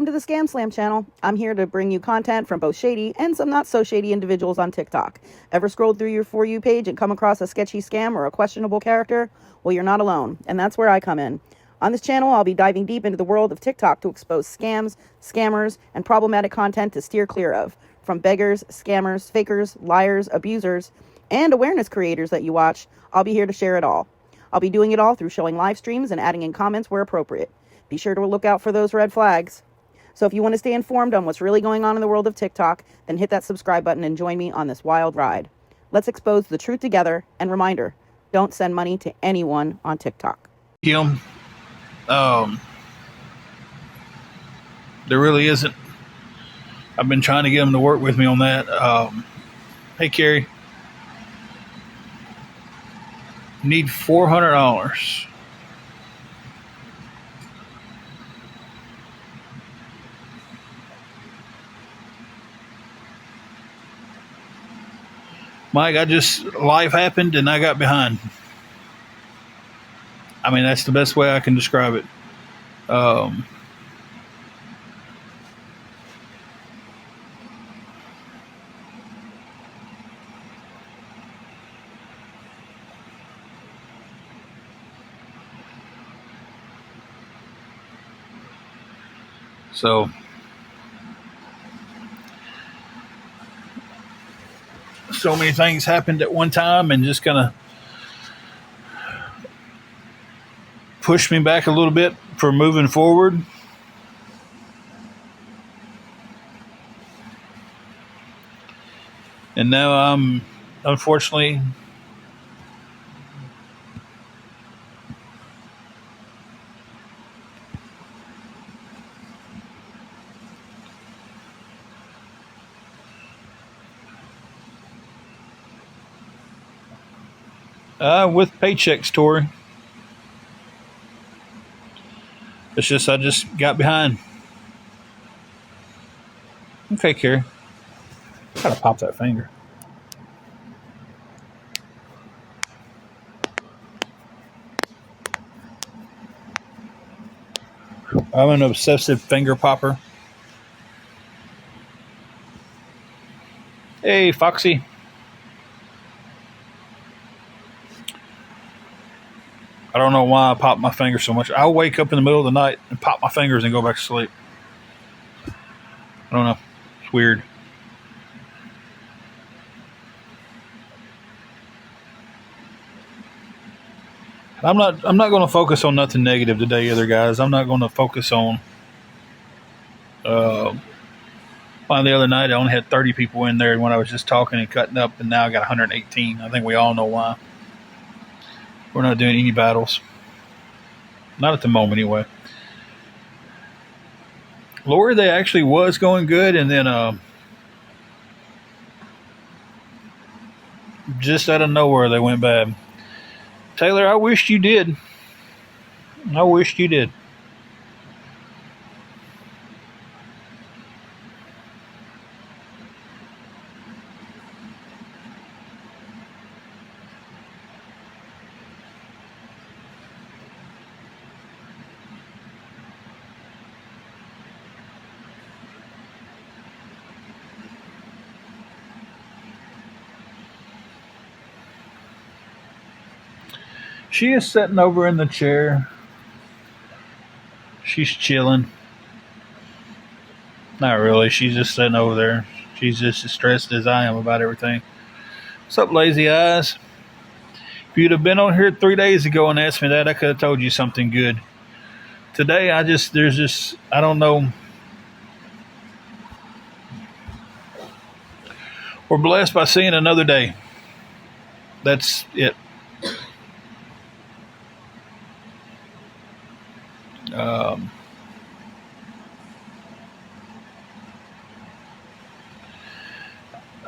to the ScamSlam channel. I'm here to bring you content from both shady and some not so shady individuals on TikTok. Ever scrolled through your For You page and come across a sketchy scam or a questionable character? Well, you're not alone, and that's where I come in. On this channel, I'll be diving deep into the world of TikTok to expose scams, scammers, and problematic content to steer clear of. From beggars, scammers, fakers, liars, abusers, and awareness creators that you watch, I'll be here to share it all. I'll be doing it all through showing live streams and adding in comments where appropriate. Be sure to look out for those red flags. So if you want to stay informed on what's really going on in the world of TikTok, then hit that subscribe button and join me on this wild ride. Let's expose the truth together, and reminder, don't send money to anyone on TikTok. Him, there really isn't. I've been trying to get him to work with me on that. Hey, Carrie, need $400. Mike, life happened and I got behind. I mean, that's the best way I can describe it. So many things happened at one time and just kind of pushed me back a little bit for moving forward. And now I'm unfortunately with paychecks, Tori. It's just I just got behind. Okay, Carrie. Gotta pop that finger. I'm an obsessive finger popper. Hey, Foxy. I don't know why I pop my fingers so much. I'll wake up in the middle of the night and pop my fingers and go back to sleep. I don't know. It's weird. I'm not going to focus on nothing negative today either, guys. I'm not going to focus on the other night I only had 30 people in there when I was just talking and cutting up, and now I got 118. I think we all know why. We're not doing any battles. Not at the moment, anyway. Lori, they actually was going good, and then just out of nowhere, they went bad. Taylor, I wished you did. I wished you did. She is sitting over in the chair. She's chilling. Not really. She's just sitting over there. She's just as stressed as I am about everything. What's up, lazy eyes? If you'd have been on here 3 days ago and asked me that, I could have told you something good. Today, I don't know. We're blessed by seeing another day. That's it.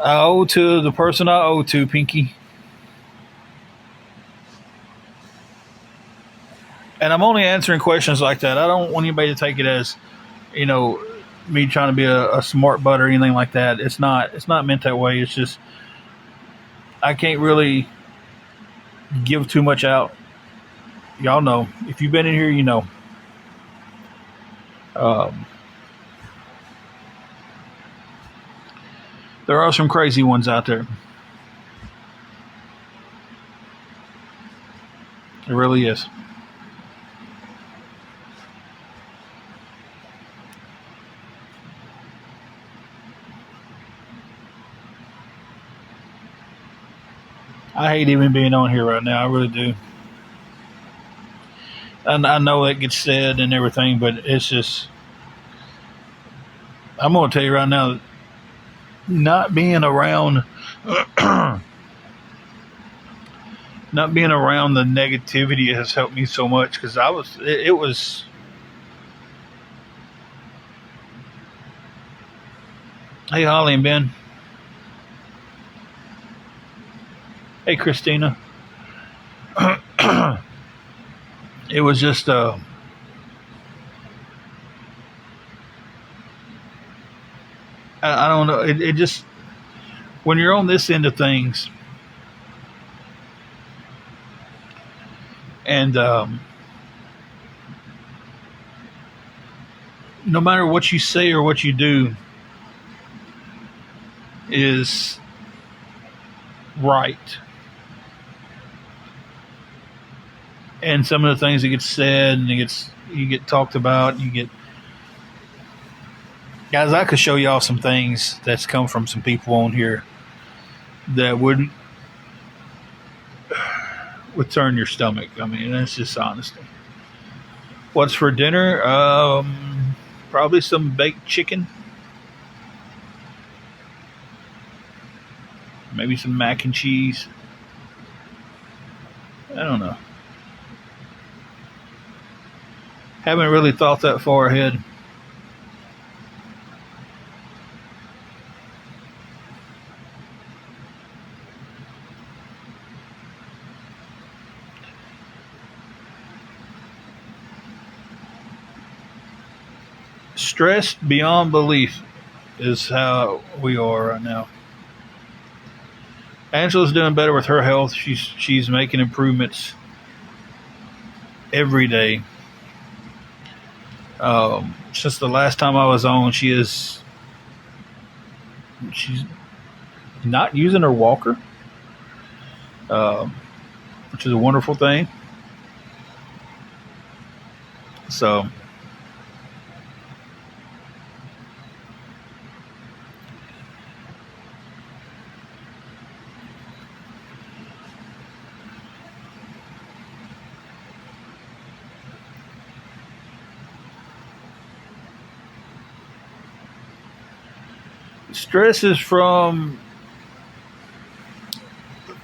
I owe to the person I owe to, Pinky. And I'm only answering questions like that. I don't want anybody to take it as, me trying to be a smart butt or anything like that. It's not meant that way. It's just I can't really give too much out. Y'all know. If you've been in here, you know. There are some crazy ones out there. It really is. I hate even being on here right now. I really do. And I know that gets said and everything, but it's just, I'm going to tell you right now, not being around, not being around the negativity has helped me so much because it was, hey, Holly and Ben. Hey, Christina. It was just, I don't know. It just, when you're on this end of things, and no matter what you say or what you do is right. And some of the things that get said and you get talked about, you get, guys, I could show y'all some things that's come from some people on here that would turn your stomach. I mean, that's just honesty. What's for dinner? Probably some baked chicken. Maybe some mac and cheese. I don't know. Haven't really thought that far ahead. Stressed beyond belief is how we are right now. Angela's doing better with her health. She's making improvements every day. Since the last time I was on, she's not using her walker, which is a wonderful thing. So stress is from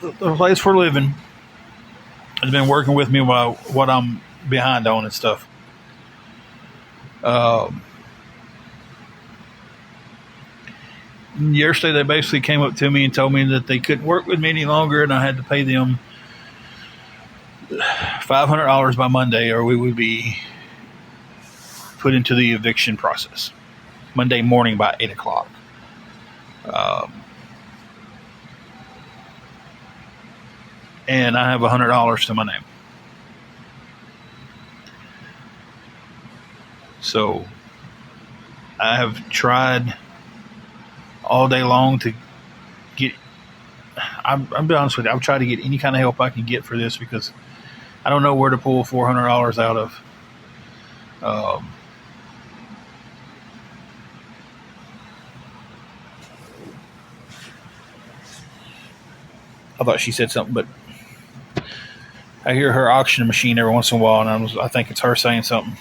the place we're living has been working with me while what I'm behind on and stuff. Yesterday, they basically came up to me and told me that they couldn't work with me any longer, and I had to pay them $500 by Monday, or we would be put into the eviction process Monday morning by 8 o'clock. And I have $100 to my name. So I have tried all day long to get. I'm be honest with you. I've tried to get any kind of help I can get for this because I don't know where to pull $400 out of. I thought she said something, but I hear her auction machine every once in a while, and I think it's her saying something.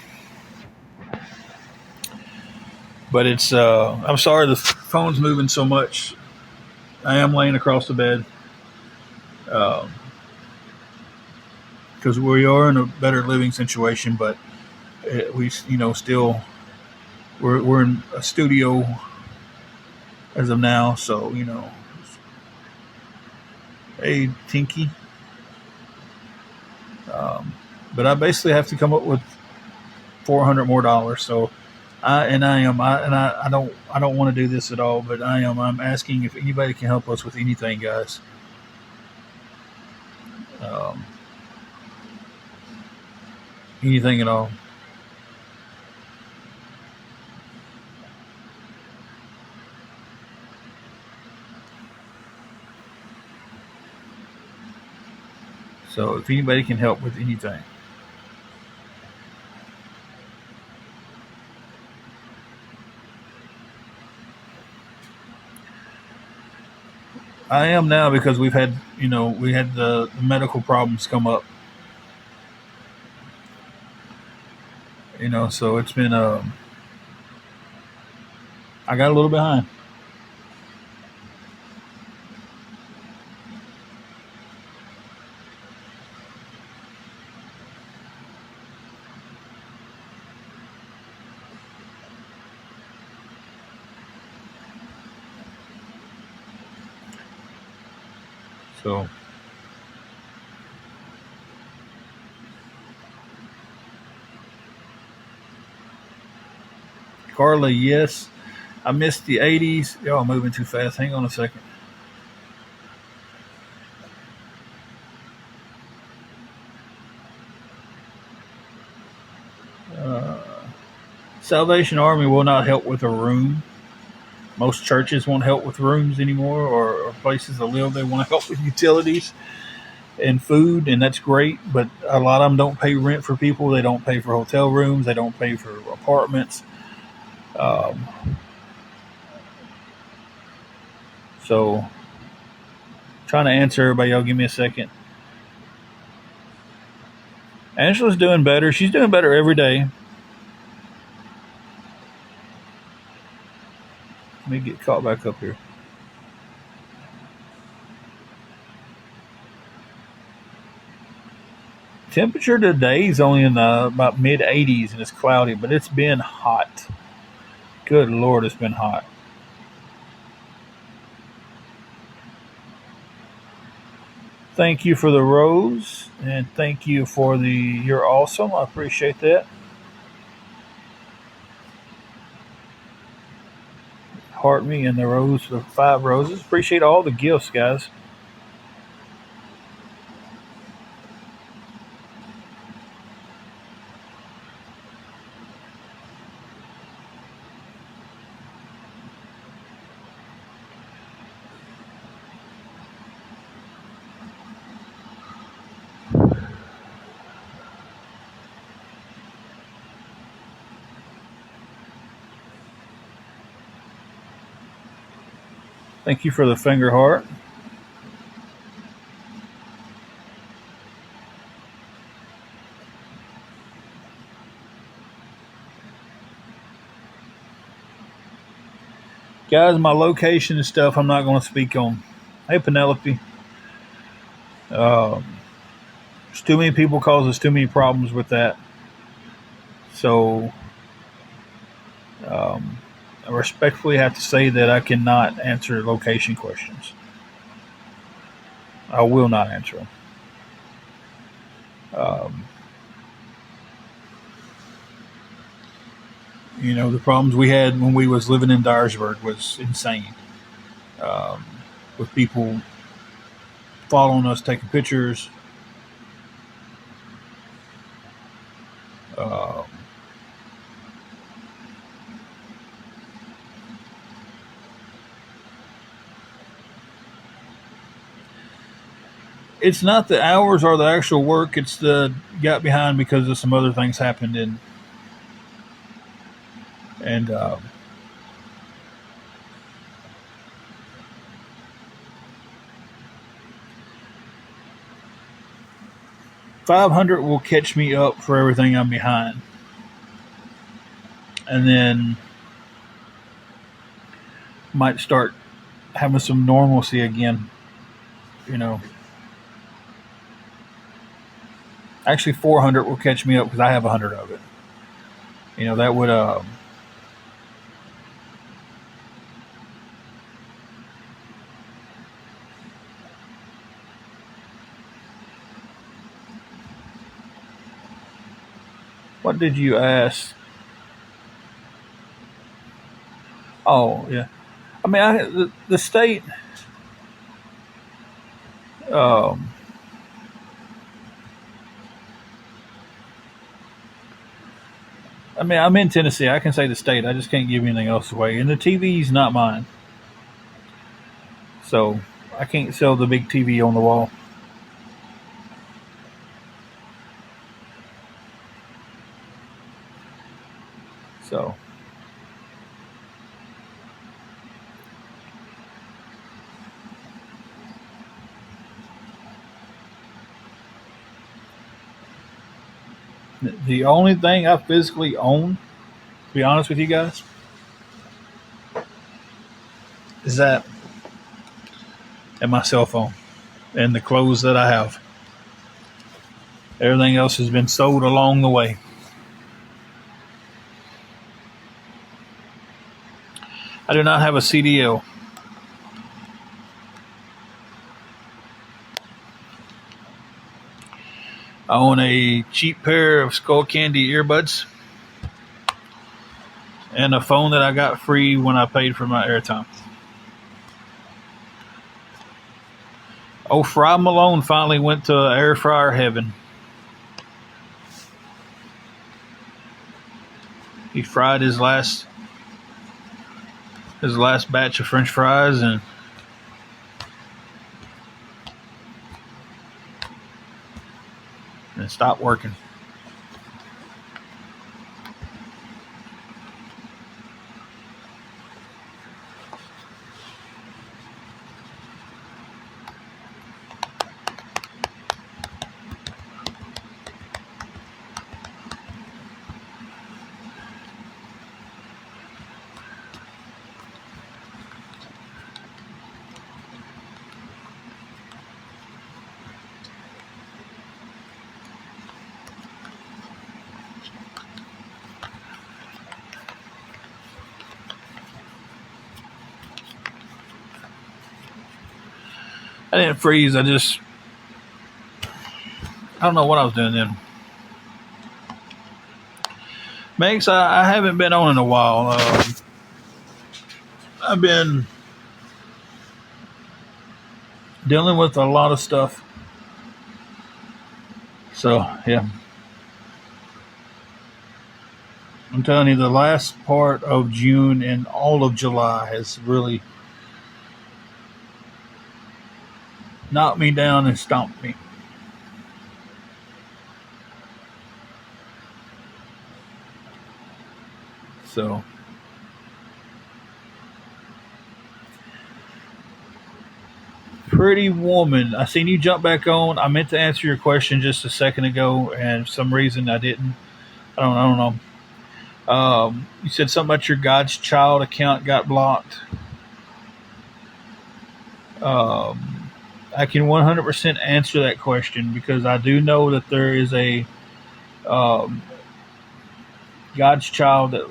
But it's, I'm sorry the phone's moving so much. I am laying across the bed because we are in a better living situation, but we, still we're in a studio as of now, so hey, Tinky. But I basically have to come up with $400 more. So I don't want to do this at all, but I'm asking if anybody can help us with anything, guys. Anything at all. So if anybody can help with anything. I am now because we had the medical problems come up. So it's been I got a little behind. So Carla, yes. I missed the 80s. Y'all moving too fast. Hang on a second. Uh, Salvation Army will not help with a room. Most churches won't help with rooms anymore, or places to live. They want to help with utilities and food, and that's great. But a lot of them don't pay rent for people. They don't pay for hotel rooms. They don't pay for apartments. Um, so, trying to answer everybody. Y'all give me a second. Angela's doing better. She's doing better every day. Let me get caught back up here. Temperature today is only in the about mid 80s and it's cloudy, but it's been hot. Good Lord, it's been hot. Thank you for the rose, and thank you for the you're awesome. I appreciate that. Heart me and the rose for 5 roses. Appreciate all the gifts, guys. Thank you for the finger heart. Guys, my location and stuff I'm not going to speak on. Hey, Penelope. Um, there's too many people causes too many problems with that. So um, I respectfully have to say that I cannot answer location questions. I will not answer them. Um, the problems we had when we was living in Dyersburg was insane. Um, with people following us, taking pictures. Um, it's not the hours or the actual work. It's the got behind because of some other things happened and 500 will catch me up for everything I'm behind, and then might start having some normalcy again. You know, actually 400 will catch me up because I have 100 of it. That would what did you ask? Oh yeah, I mean the state. Um, I mean, I'm in Tennessee. I can say the state. I just can't give anything else away. And the TV's not mine, so I can't sell the big TV on the wall. So the only thing I physically own, to be honest with you guys, is that and my cell phone and the clothes that I have. Everything else has been sold along the way. I do not have a CDL. I own a cheap pair of Skull Candy earbuds and a phone that I got free when I paid for my airtime. Oh, Fry Malone finally went to air fryer heaven. He fried his last batch of French fries and stopped working. I didn't freeze. I don't know what I was doing then. Max, I haven't been on in a while. I've been dealing with a lot of stuff. So, yeah. I'm telling you, the last part of June and all of July has really knocked me down and stomped me. So, Pretty Woman, I seen you jump back on. I meant to answer your question just a second ago, and for some reason I didn't. I don't know. You said something about your God's Child account got blocked. Um, I can 100% answer that question because I do know that there is a um, God's Child that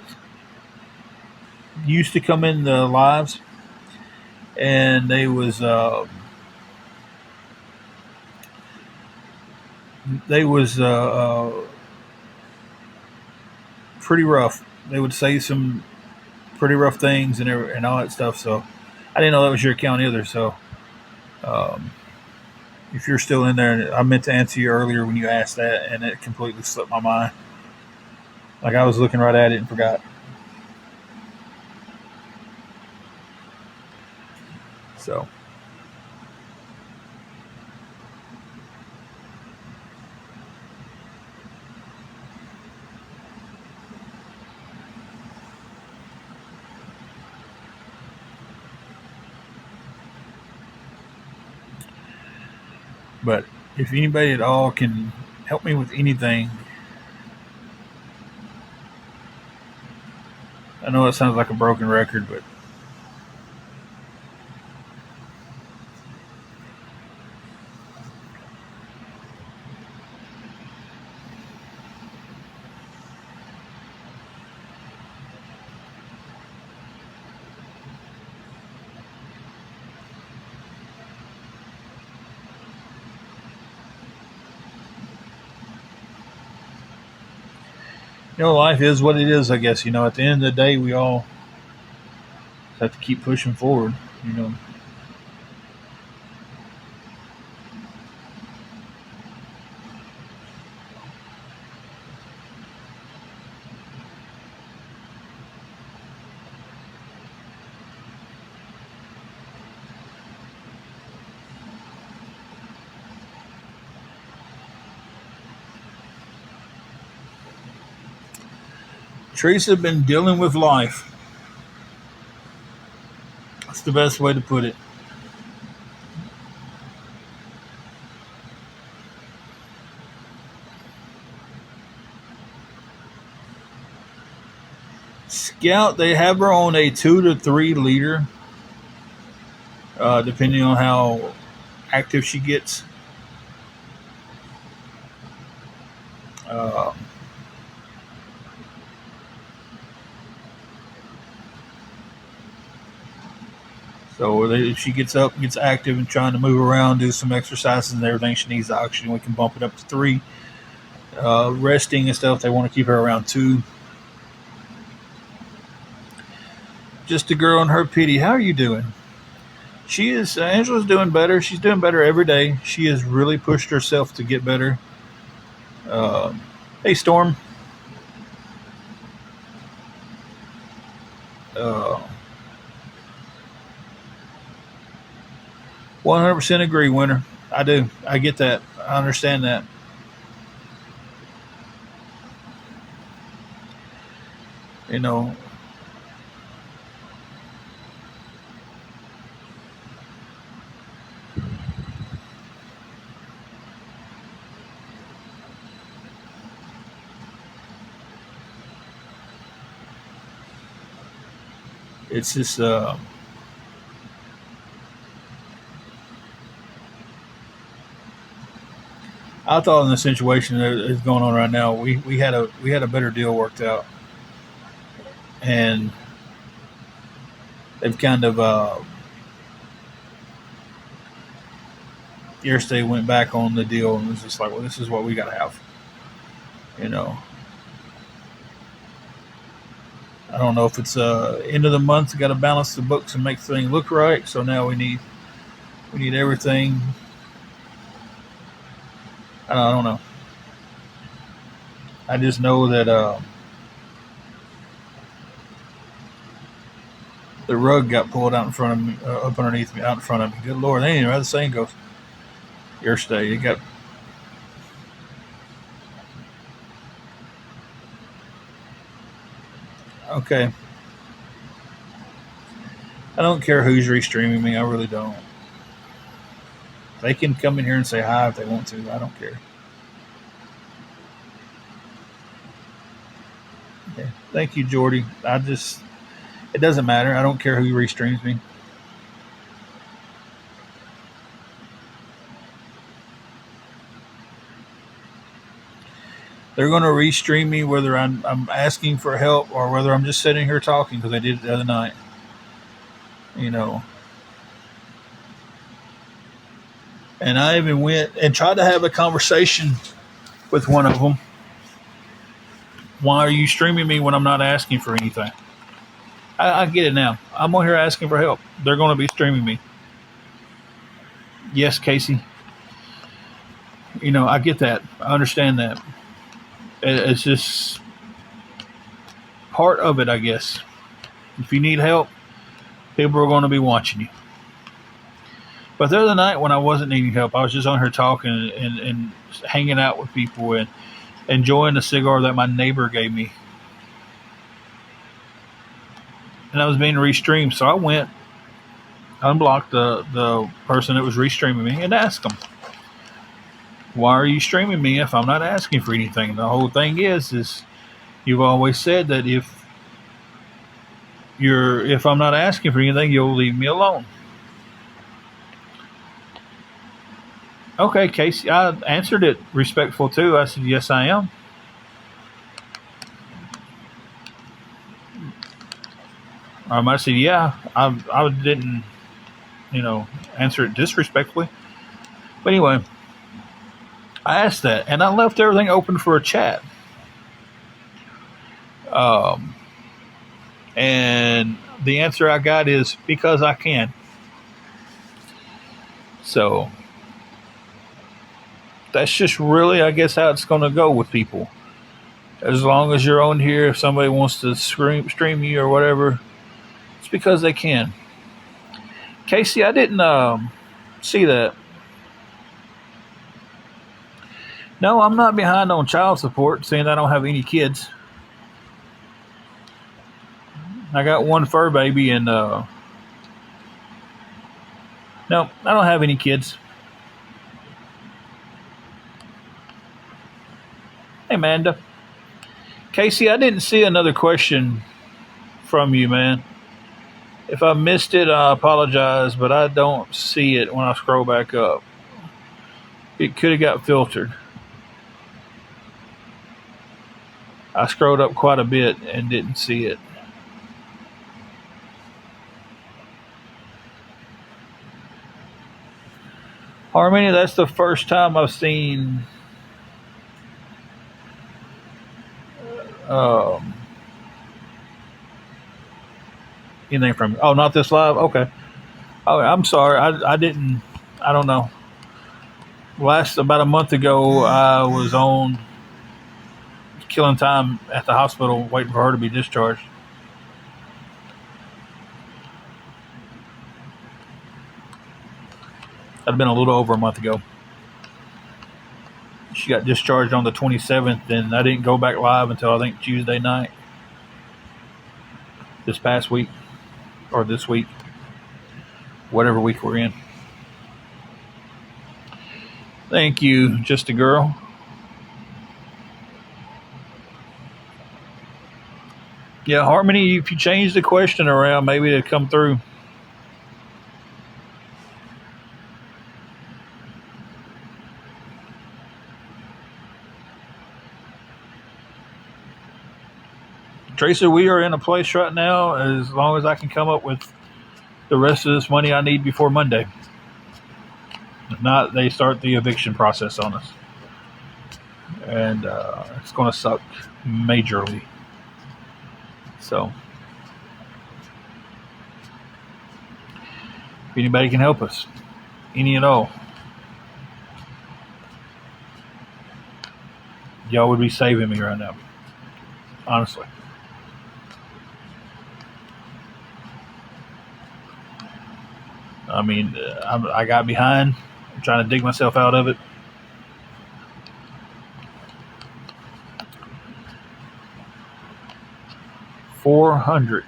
used to come in the lives, and they was pretty rough. They would say some pretty rough things and all that stuff. So I didn't know that was your account either. So um, if you're still in there, I meant to answer you earlier when you asked that, and it completely slipped my mind. Like I was looking right at it and forgot. So, but if anybody at all can help me with anything, I know it sounds like a broken record, but life is what it is. I guess at the end of the day, we all have to keep pushing forward. You know, Teresa's been dealing with life. That's the best way to put it. Scout, they have her on a 2 to 3 liter, depending on how active she gets. Uh, so if she gets up, gets active, and trying to move around, do some exercises and everything, she needs the oxygen. We can bump it up to 3. Resting and stuff, they want to keep her around 2. Just a girl in her pity. How are you doing? She is. Angela's doing better. She's doing better every day. She has really pushed herself to get better. Uh, hey, Storm. Uh, 100% agree, Winter. I do. I get that. I understand that. You know, it's just. I thought in the situation that is going on right now, we had a better deal worked out, and they've kind of yesterday went back on the deal and was just like, well, this is what we got to have. You know, I don't know if it's end of the month. Got to balance the books and make things look right. So now we need everything. I don't know. I just know that the rug got pulled out in front of me, up underneath me, out in front of me. Good Lord, they ain't even how the saying goes. Yesterday, you got okay. I don't care who's restreaming me. I really don't. They can come in here and say hi if they want to. I don't care. Yeah. Thank you, Jordy. It doesn't matter. I don't care who restreams me. They're going to restream me whether I'm asking for help or whether I'm just sitting here talking because I did it the other night. You know, and I even went and tried to have a conversation with one of them. Why are you streaming me when I'm not asking for anything? I get it now. I'm on here asking for help. They're going to be streaming me. Yes, Casey. I get that. I understand that. It's just part of it, I guess. If you need help, people are going to be watching you. But the other night when I wasn't needing help, I was just on here talking and hanging out with people and enjoying the cigar that my neighbor gave me. And I was being restreamed, so I went, unblocked the person that was restreaming me and asked them, why are you streaming me if I'm not asking for anything? The whole thing is you've always said that if I'm not asking for anything, you'll leave me alone. Okay, Casey, I answered it respectful too. I said, yes, I am. I said, yeah, I didn't, answer it disrespectfully. But anyway, I asked that, and I left everything open for a chat. And the answer I got is because I can. So that's just really, I guess, how it's going to go with people. As long as you're on here, if somebody wants to stream you or whatever, it's because they can. Casey, I didn't see that. No, I'm not behind on child support, seeing I don't have any kids. I got one fur baby, and no, I don't have any kids. Hey, Amanda. Casey, I didn't see another question from you, man. If I missed it, I apologize, but I don't see it when I scroll back up. It could have got filtered. I scrolled up quite a bit and didn't see it. Harmony, that's the first time I've seen um, anything from. Oh, not this live. Okay. Oh, I'm sorry. I didn't. I don't know. Last about a month ago, I was on killing time at the hospital, waiting for her to be discharged. That'd been a little over a month ago. She got discharged on the 27th, and I didn't go back live until I think Tuesday night. This past week, or this week, whatever week we're in. Thank you, Just a Girl. Yeah, Harmony, if you change the question around, maybe it'll come through. Tracy, we are in a place right now as long as I can come up with the rest of this money I need before Monday. If not, they start the eviction process on us. And it's going to suck majorly. So, if anybody can help us, any and all, y'all would be saving me right now. Honestly. I mean, I got behind. I'm trying to dig myself out of it. $400.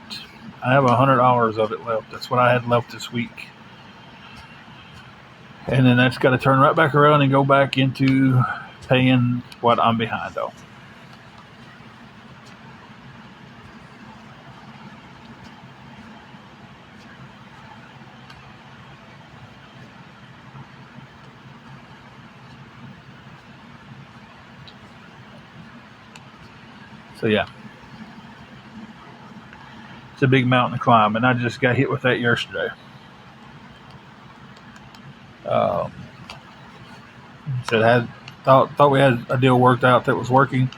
I have $100 of it left. That's what I had left this week. And then that's got to turn right back around and go back into paying what I'm behind on. So yeah, it's a big mountain to climb, and I just got hit with that yesterday. Said had thought we had a deal worked out that was working,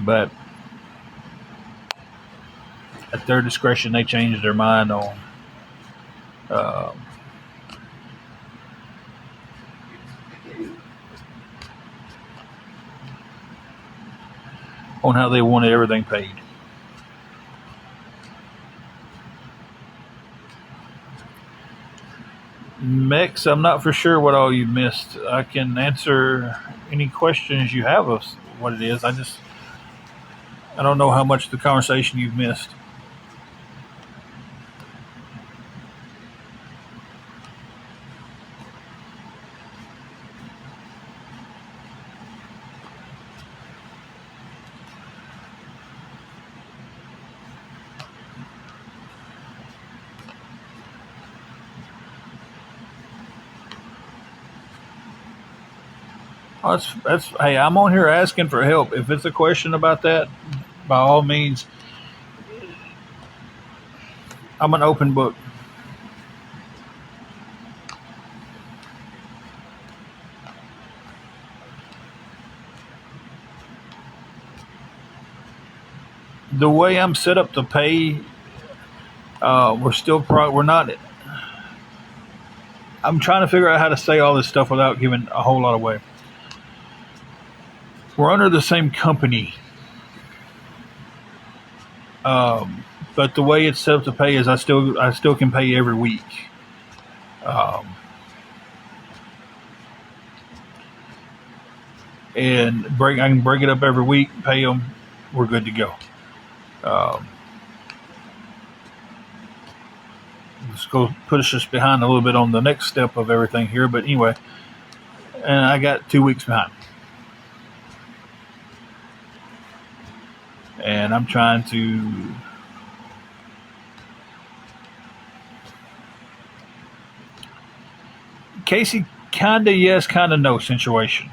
but at their discretion, they changed their mind on how they wanted everything paid. Mex, I'm not for sure what all you missed. I can answer any questions you have of what it is. I don't know how much of the conversation you've missed. Oh, that's hey, I'm on here asking for help. If it's a question about that, by all means, I'm an open book. The way I'm set up to pay, we're not. I'm trying to figure out how to say all this stuff without giving a whole lot away. We're under the same company, but the way it's set up to pay is I still can pay every week. And I can break it up every week, pay them, we're good to go. it's going to push us behind a little bit on the next step of everything here. But anyway, and I got 2 weeks behind. And I'm trying to Casey, kinda yes, kinda no situation.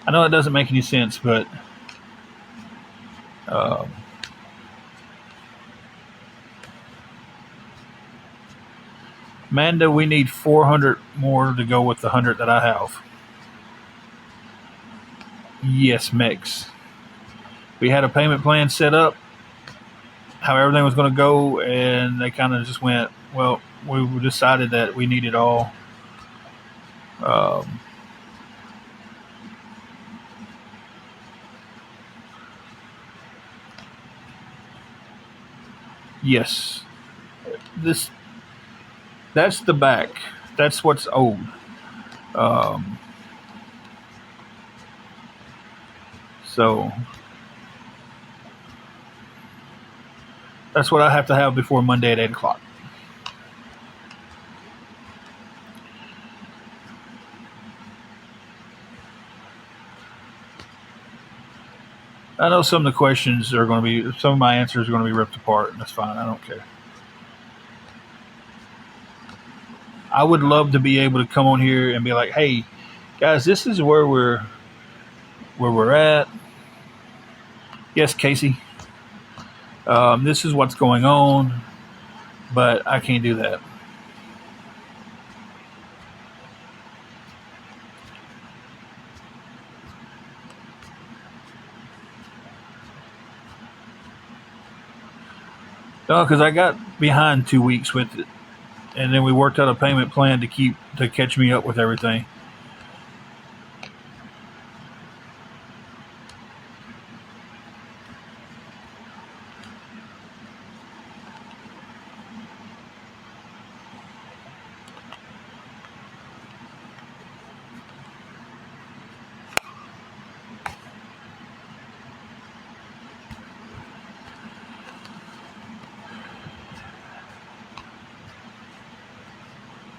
I know it doesn't make any sense, but um, Amanda, we need 400 more to go with the 100 that I have. Yes, Mex. We had a payment plan set up, how everything was going to go, and they kind of just went, well, we decided that we needed all. Um, yes, this that's the back. That's what's old. Um, so that's what I have to have before Monday at 8 o'clock. I know some of the questions are going to be, some of my answers are going to be ripped apart, and that's fine. I don't care. I would love to be able to come on here and be like, "Hey, guys, this is where we're at." Yes, Casey. This is what's going on, but I can't do that. No, because I got behind 2 weeks with it, and then we worked out a payment plan to catch me up with everything.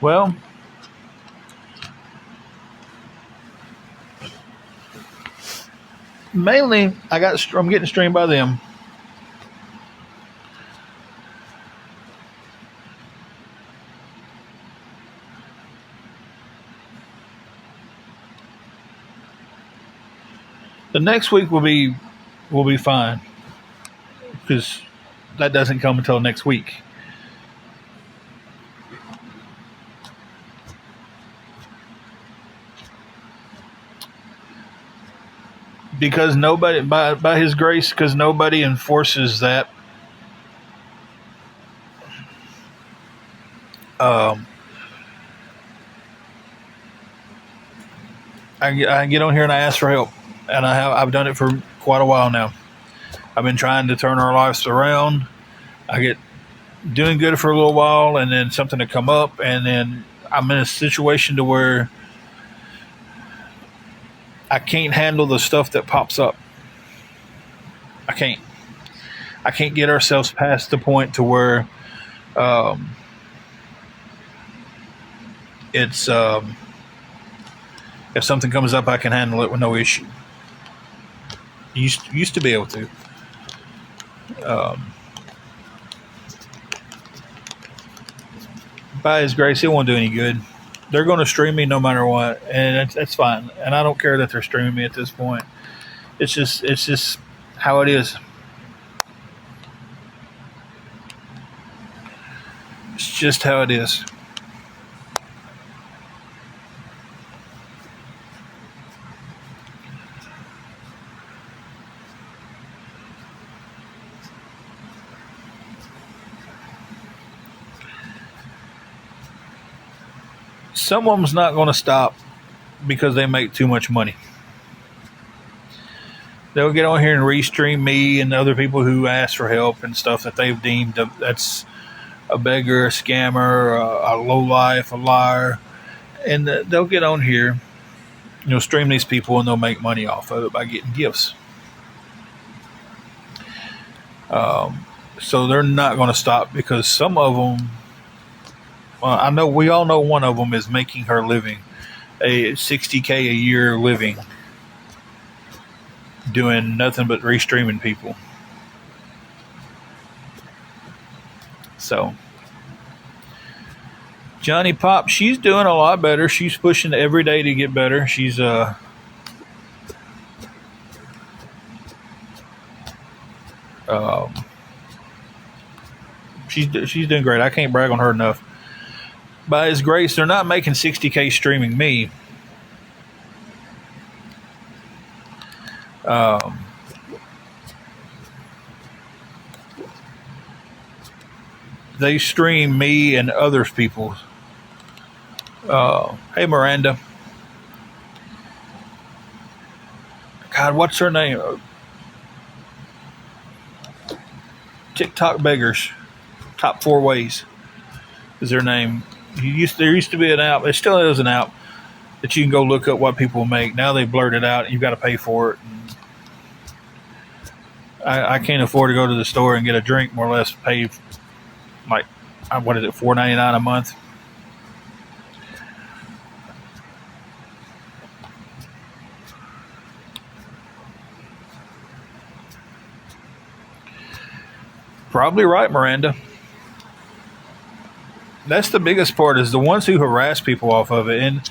Well, mainly I'm getting streamed by them. The next week will be fine because that doesn't come until next week. Because nobody, by his grace, because nobody enforces that. Um, I get on here and I ask for help, and I've done it for quite a while now. I've been trying to turn our lives around. I get doing good for a little while, and then something to come up, and then I'm in a situation to where I can't handle the stuff that pops up. I can't. I can't get ourselves past the point to where um, it's if something comes up, I can handle it with no issue. Used to be able to. Um, by His grace, it won't do any good. They're going to stream me no matter what, and that's fine. And I don't care that they're streaming me at this point. It's just how it is. It's just how it is. Some of them's not going to stop because they make too much money. They'll get on here and restream me and other people who ask for help and stuff that they've deemed that's a beggar, a scammer, a lowlife, a liar, and they'll get on here, stream these people, and they'll make money off of it by getting gifts. Um, So they're not going to stop because some of them, well, I know we all know one of them is making her living, a 60K a year living, doing nothing but restreaming people. So Johnny Pop, she's doing a lot better. She's pushing every day to get better. She's um, she's doing great. I can't brag on her enough. By His grace, they're not making 60K streaming me. Um, they stream me and others people. Hey Miranda, God, what's her name? TikTok beggars, top 4 ways is their name. There used to be an app. There still is an app that you can go look up what people make. Now they blurt it out. You've got to pay for it. I can't afford to go to the store and get a drink, more or less pay like, what is it, $4.99 a month. Probably right, Miranda. That's the biggest part, is the ones who harass people off of it. And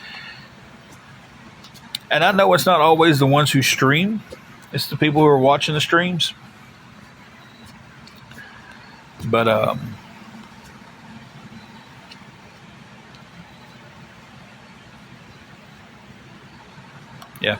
I know it's not always the ones who stream. It's the people who are watching the streams. But yeah.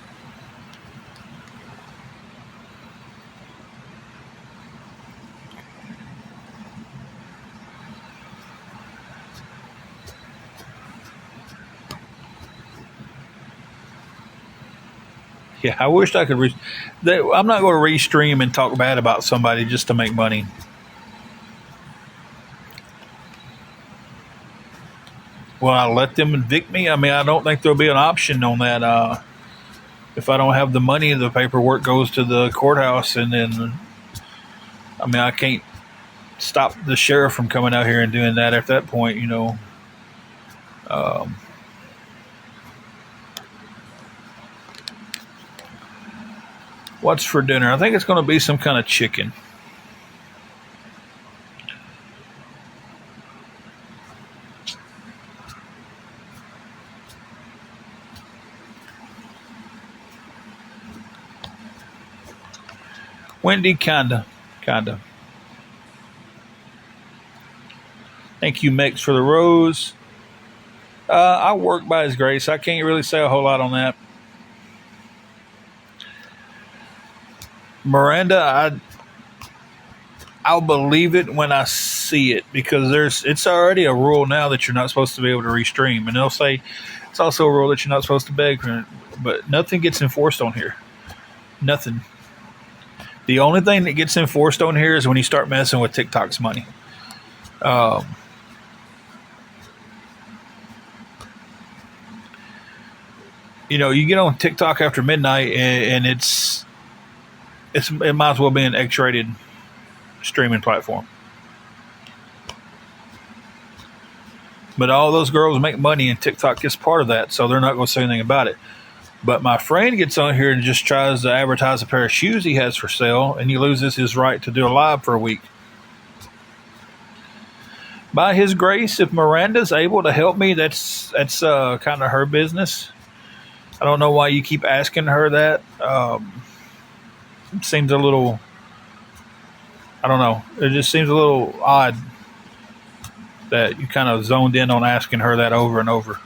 Yeah, I wish I could. I'm not going to restream and talk bad about somebody just to make money. Will I let them evict me? I mean, I don't think there'll be an option on that. If I don't have the money, the paperwork goes to the courthouse, and then, I mean, I can't stop the sheriff from coming out here and doing that at that point, you know. What's for dinner? I think it's going to be some kind of chicken. Wendy, kinda. Thank you, Mex, for the rose. I work by His grace. I can't really say a whole lot on that. Miranda, I'll believe it when I see it, because it's already a rule now that you're not supposed to be able to restream, and they'll say it's also a rule that you're not supposed to beg for it, but nothing gets enforced on here. Nothing. The only thing that gets enforced on here is when you start messing with TikTok's money. You know, you get on TikTok after midnight, and it might as well be an X-rated streaming platform. But all those girls make money, and TikTok gets part of that, so they're not going to say anything about it. But my friend gets on here and just tries to advertise a pair of shoes he has for sale, and he loses his right to do a live for a week. By His grace, if Miranda's able to help me, that's kind of her business. I don't know why you keep asking her that. It seems a little, I don't know. It just seems a little odd that you kind of zoned in on asking her that over and over.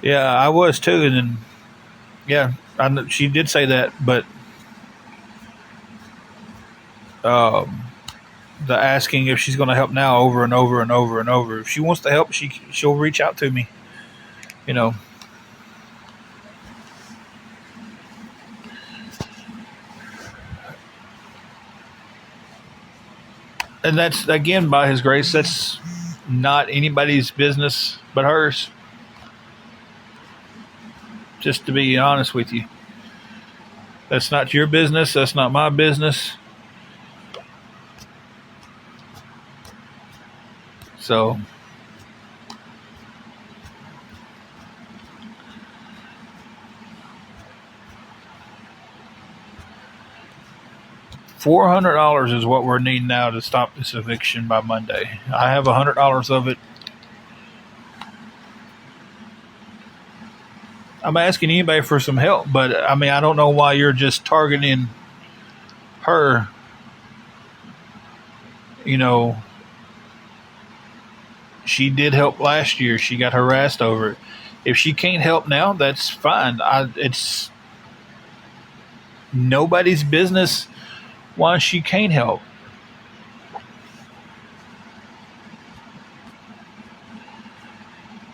Yeah, I was too. And then, yeah, she did say that, but the asking if she's going to help now over and over and over and over. If she wants to help, she'll reach out to me. You know. And that's, again, by His grace. That's not anybody's business but hers. Just to be honest with you. That's not your business. That's not my business. So $400 is what we're needing now to stop this eviction by Monday. I have $100 of it. I'm asking anybody for some help, but I mean, I don't know why you're just targeting her. You know, she did help last year. She got harassed over it. If she can't help now, that's fine. It's nobody's business why she can't help.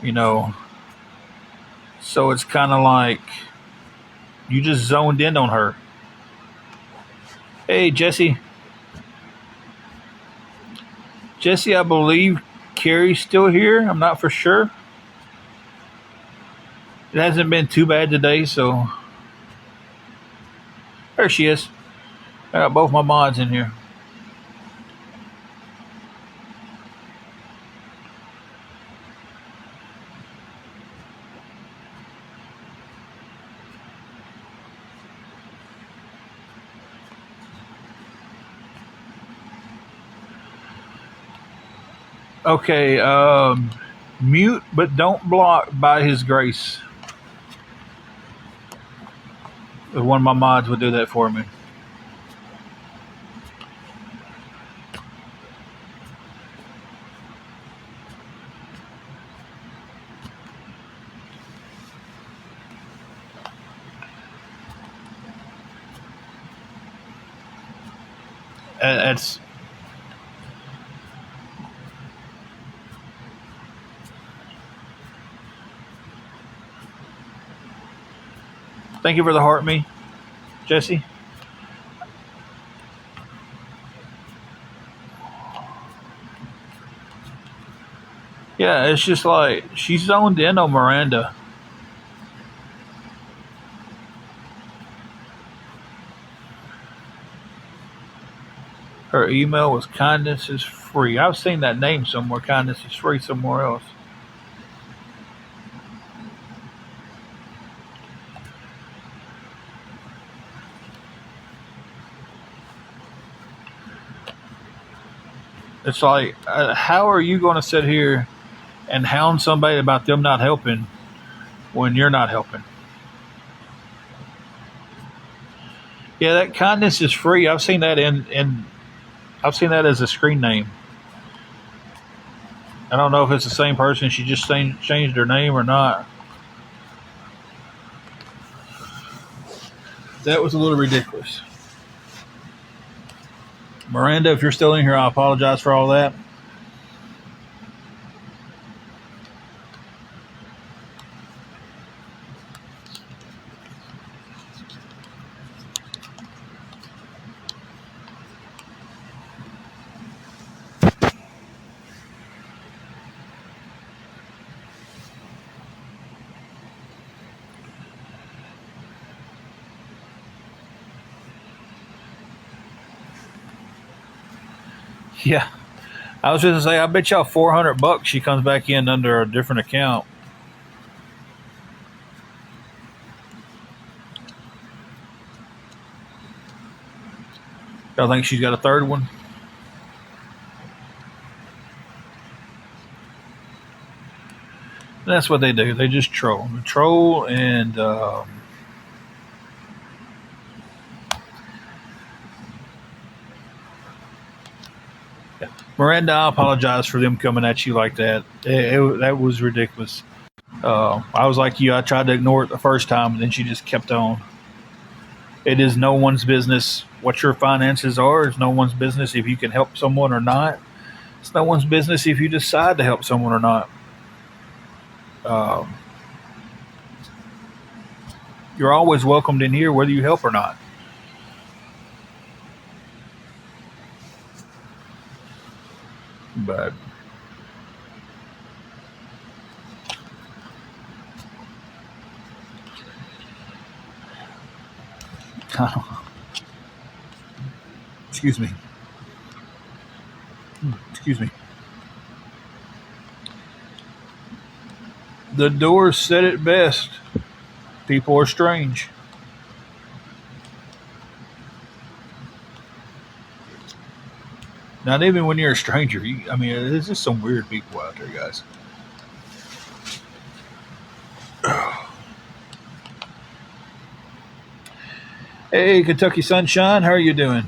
You know, so it's kind of like you just zoned in on her. Hey, Jesse. Jesse, I believe Carrie's still here. I'm not for sure. It hasn't been too bad today, so there she is. I got both my mods in here. Okay, mute but don't block by his grace. One of my mods would do that for me. That's thank you for the heart, me, Jesse. Yeah, it's just like she's zoned in on Miranda. Her email was kindness is free. I've seen that name somewhere. Kindness is free somewhere else. It's like, how are you going to sit here and hound somebody about them not helping when you're not helping? Yeah, that kindness is free. I've seen that in I've seen that as a screen name. I don't know if it's the same person. She just changed her name or not. That was a little ridiculous. Miranda, if you're still in here, I apologize for all that. Yeah, I was just gonna say, I bet y'all $400 she comes back in under a different account. I think she's got a third one. And that's what they do. They just troll, and yeah. Miranda, I apologize for them coming at you like that. That was ridiculous. I was like you. I tried to ignore it the first time, and then she just kept on. It is no one's business what your finances are. It's no one's business if you can help someone or not. It's no one's business if you decide to help someone or not. Um, you're always welcomed in here, whether you help or not. But Excuse me. Excuse me. The Doors said it best. People are strange. Not even when you're a stranger. I mean, there's just some weird people out there, guys. Hey, Kentucky Sunshine, how are you doing?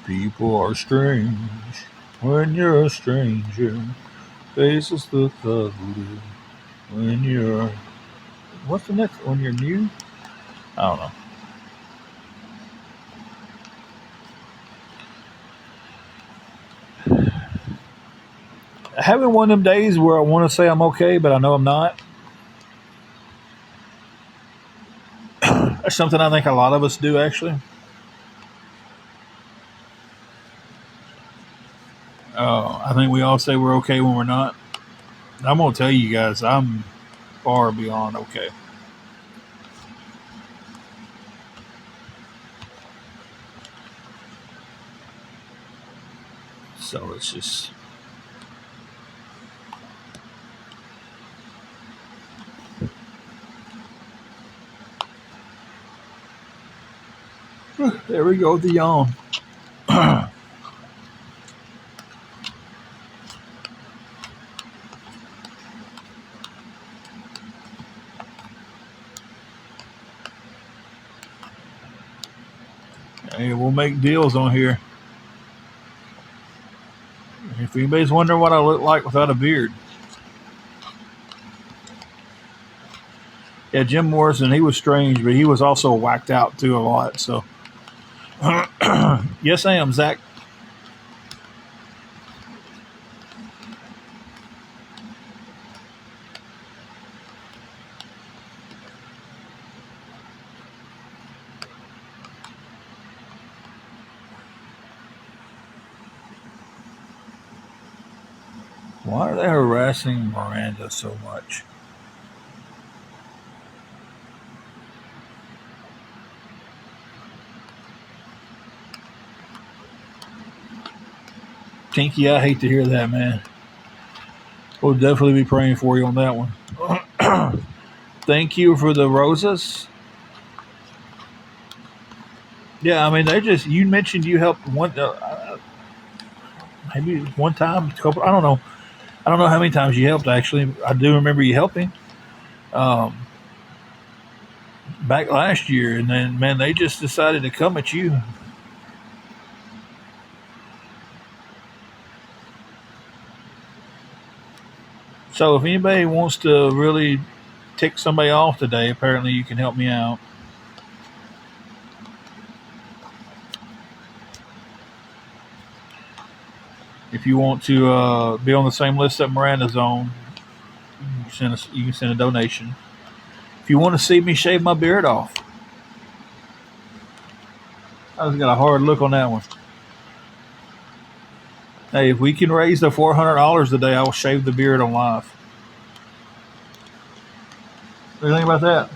People are strange when you're a stranger. Faces look ugly when you're. What's the next? When you're new? I don't know. Having one of them days where I want to say I'm okay, but I know I'm not. That's something I think a lot of us do, actually. I think we all say we're okay when we're not. I'm going to tell you guys, I'm far beyond okay. So it's just. There we go, the yawn. Hey, we'll make deals on here. If anybody's wondering what I look like without a beard. Yeah, Jim Morrison, he was strange, but he was also whacked out too a lot. So, yes, I am, Zach. Why are they harassing Miranda so much? Tinky, I hate to hear that, man. We'll definitely be praying for you on that one. Thank you for the roses. Yeah, I mean, they just, you mentioned you helped maybe one time, a couple, I don't know. I don't know how many times you helped, actually. I do remember you helping um, back last year, and then, man, they just decided to come at you. So if anybody wants to really tick somebody off today, apparently you can help me out. If you want to be on the same list that Miranda's on, you can send a donation. If you want to see me shave my beard off, I just got a hard look on that one. Hey, if we can raise the $400 today, I will shave the beard on live. What do you think about that?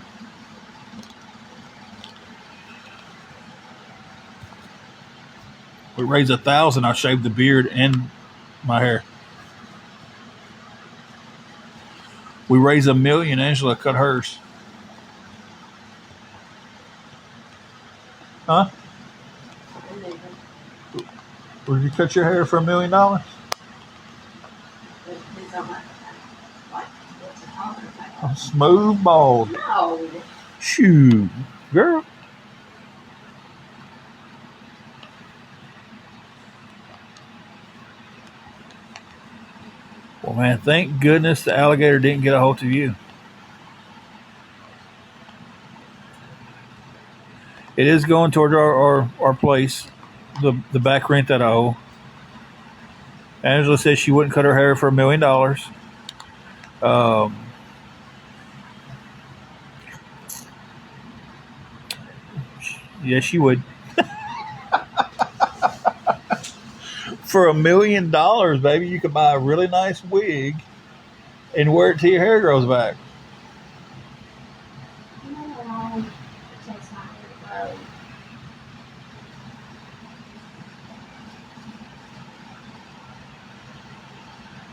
We raise 1,000, I'll shave the beard and my hair. We raise 1,000,000, Angela cut hers. Huh? Would you cut your hair for $1,000,000? A smooth bald. No. Shoot, girl. Well, man, thank goodness the alligator didn't get a hold of you. It is going toward our place, the back rent that I owe. Angela said she wouldn't cut her hair for $1,000,000. Yes, she would. For $1,000,000, baby, you could buy a really nice wig and wear it till your hair grows back.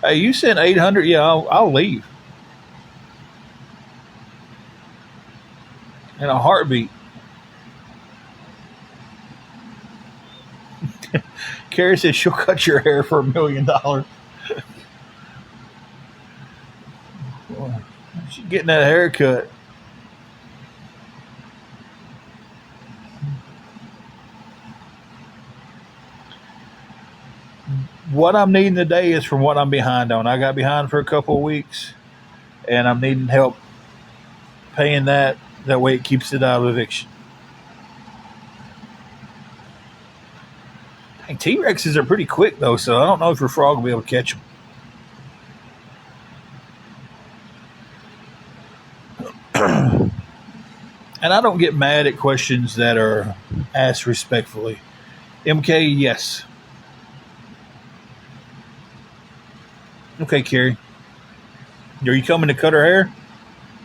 Hey, you sent 800? Yeah, I'll leave in a heartbeat. Carrie said she'll cut your hair for $1 million. She's getting that haircut. What I'm needing today is from what I'm behind on. I got behind for a couple of weeks, and I'm needing help paying that. That way, it keeps it out of eviction. Hey, T Rexes are pretty quick though, so I don't know if your frog will be able to catch them. And I don't get mad at questions that are asked respectfully. MK, yes. Okay, Carrie. Are you coming to cut her hair?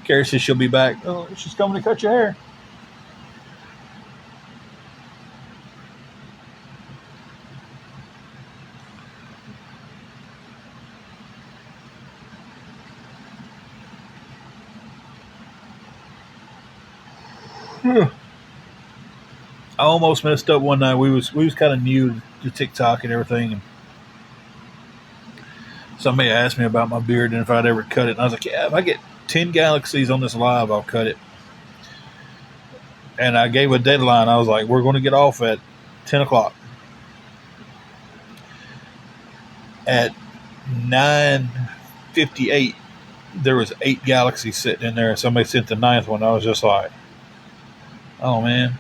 Carrie says she'll be back. Oh, she's coming to cut your hair. I almost messed up one night. We was kind of new to TikTok and everything, and somebody asked me about my beard and if I'd ever cut it, and I was like, "Yeah, if I get 10 galaxies on this live, I'll cut it." And I gave a deadline. I was like, "We're going to get off at 10 o'clock." At 9:58, there was 8 galaxies sitting in there, and somebody sent the ninth one. I was just like, "Oh man,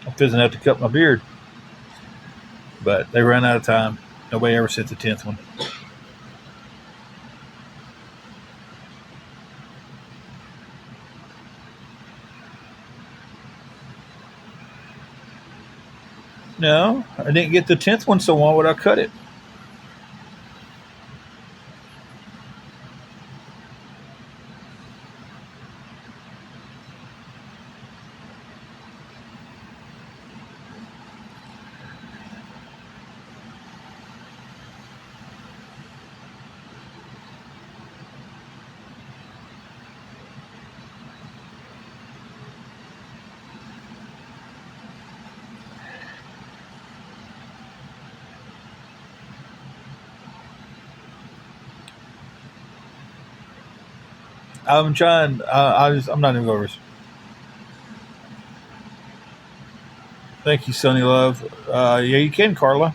I'm fixing to have to cut my beard." But they ran out of time. Nobody ever sent the 10th one. No, I didn't get the 10th one, so why would I cut it? I'm trying. I'm not even going to. Thank you, Sunny Love. Yeah, you can, Carla.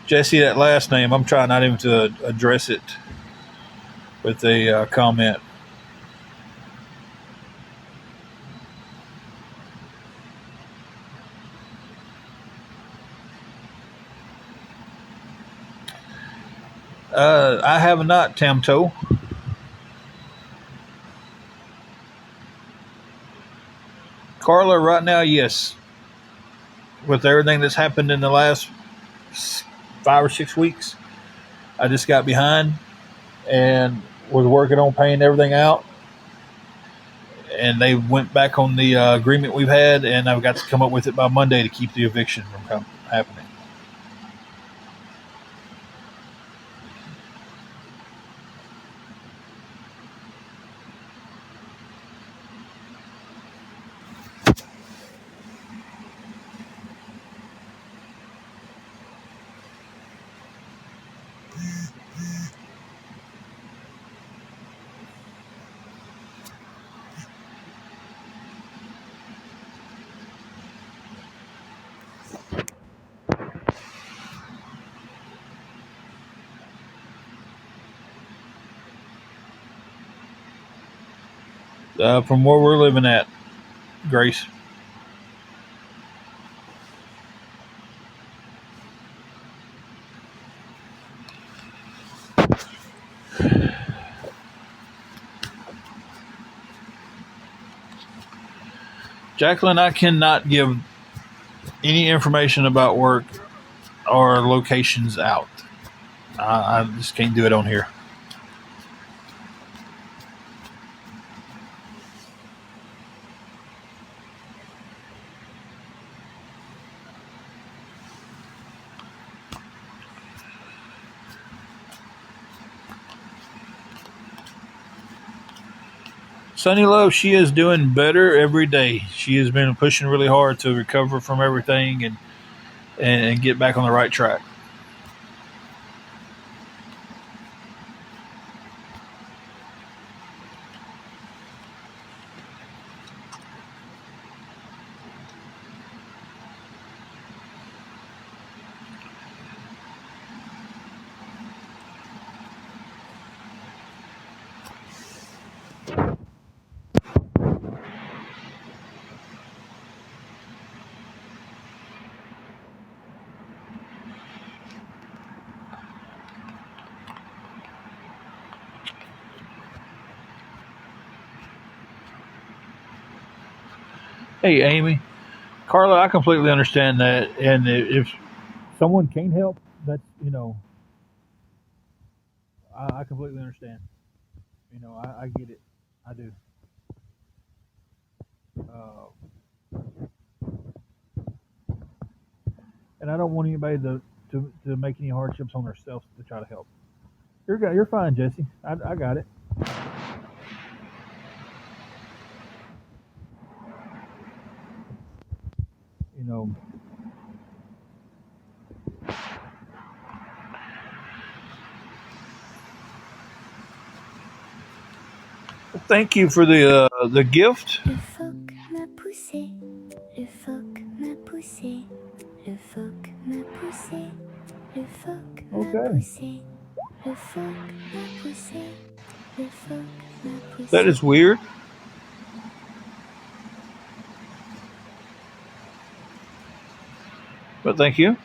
Jesse, that last name, I'm trying not even to address it with a comment. I have not, Tamto. Carla, right now, yes. With everything that's happened in the last 5 or 6 weeks, I just got behind and was working on paying everything out. And they went back on the agreement we've had, and I've got to come up with it by Monday to keep the eviction from happening. From where we're living at, Grace. Jacqueline, I cannot give any information about work or locations out. I just can't do it on here. Sunny Love, she is doing better every day. She has been pushing really hard to recover from everything and get back on the right track. Hey, Amy, Carla, I completely understand that. And if someone can't help, that's I completely understand. I get it. I do. Uh, and I don't want anybody to make any hardships on themselves to try to help. You're fine, Jesse. I got it. You know, thank you for the gift. Le phoque m'a poussé, le phoque m'a poussé, le phoque m'a poussé, le phoque m'a Okay, poussé, le phoque m'a poussé, le phoque m'a that poussé. is weird, but thank you.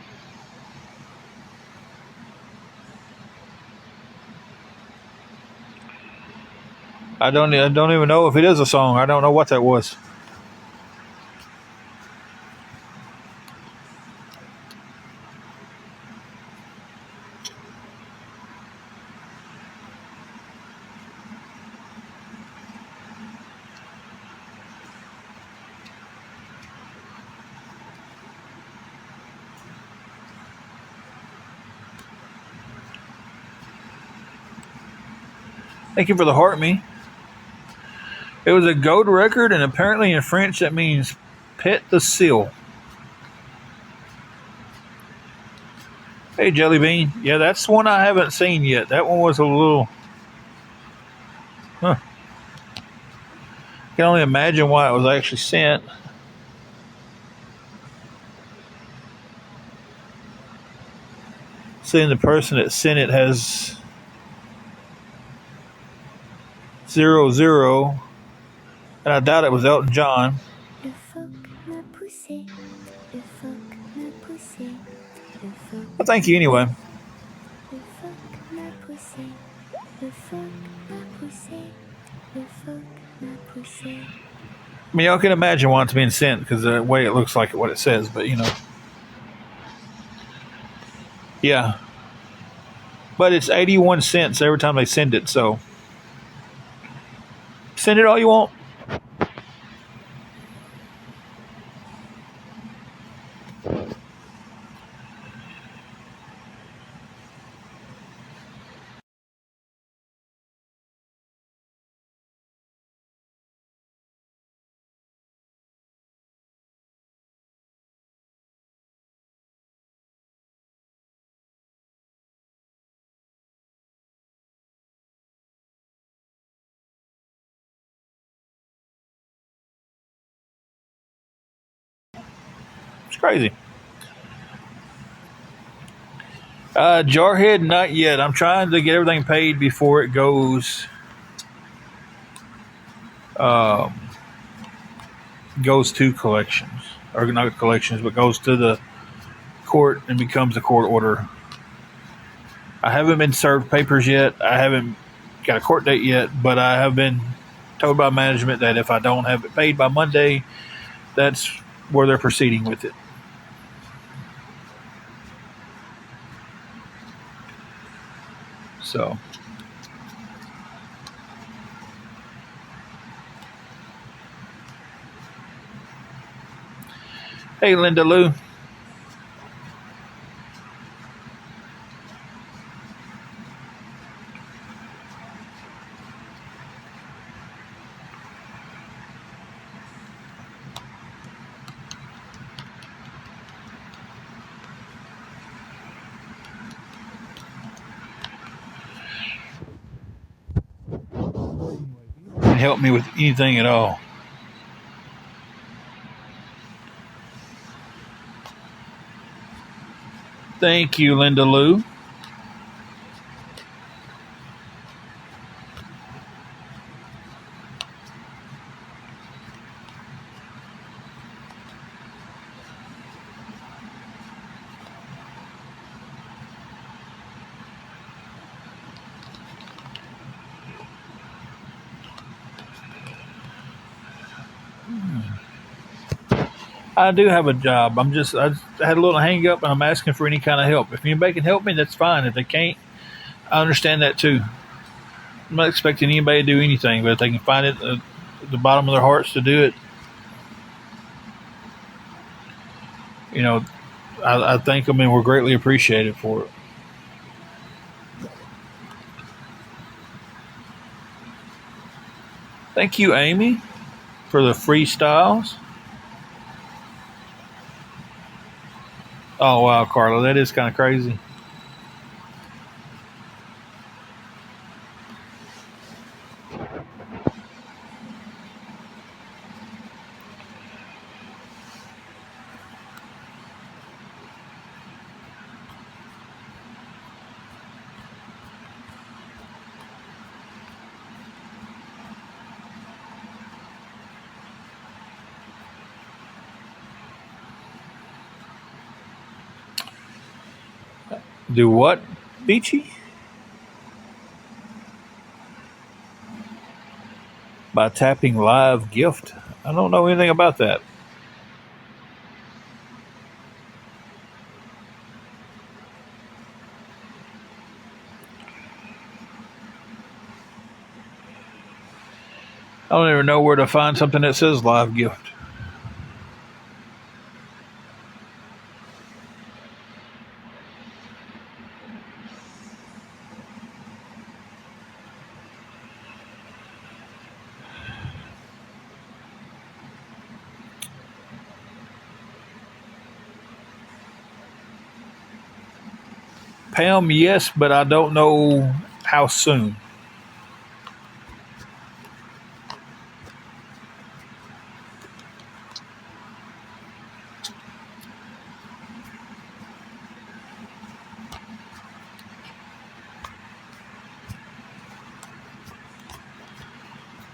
I don't even know if it is a song. I don't know what that was. Thank you for the heart me. It was a gold record, and apparently in French that means pet the seal. Hey, Jelly Bean. Yeah, that's one I haven't seen yet. That one was a little. Huh. I can only imagine why it was actually sent. Seeing the person that sent it has 00, and I doubt it was Elton John. Le phoque m'a poussé, le phoque m'a poussé, le But phoque thank you m'a anyway. poussé, le phoque m'a poussé, le phoque m'a poussé, le phoque m'a poussé. I mean, y'all can imagine why it's being sent because the way it looks like what it says, but yeah. But it's 81 cents every time they send it, so send it all you want. It's crazy. Jarhead, not yet. I'm trying to get everything paid before it goes to collections, or not collections, but goes to the court and becomes a court order. I haven't been served papers yet. I haven't got a court date yet, but I have been told by management that if I don't have it paid by Monday, that's where they're proceeding with it. So, hey, Linda Lou. help me with anything at all. Thank you, Linda Lou. I do have a job. I had a little hang up and I'm asking for any kind of help. If anybody can help me, that's fine. If they can't, I understand that too. I'm not expecting anybody to do anything, but if they can find it at the bottom of their hearts to do it, you know, I thank them and we're greatly appreciated for it. Thank you, Amy, for the freestyles. Oh, wow, Carla, that is kind of crazy. Do what, Beachy? By tapping live gift. I don't know anything about that. I don't even know where to find something that says live gift. Pam, yes, but I don't know how soon.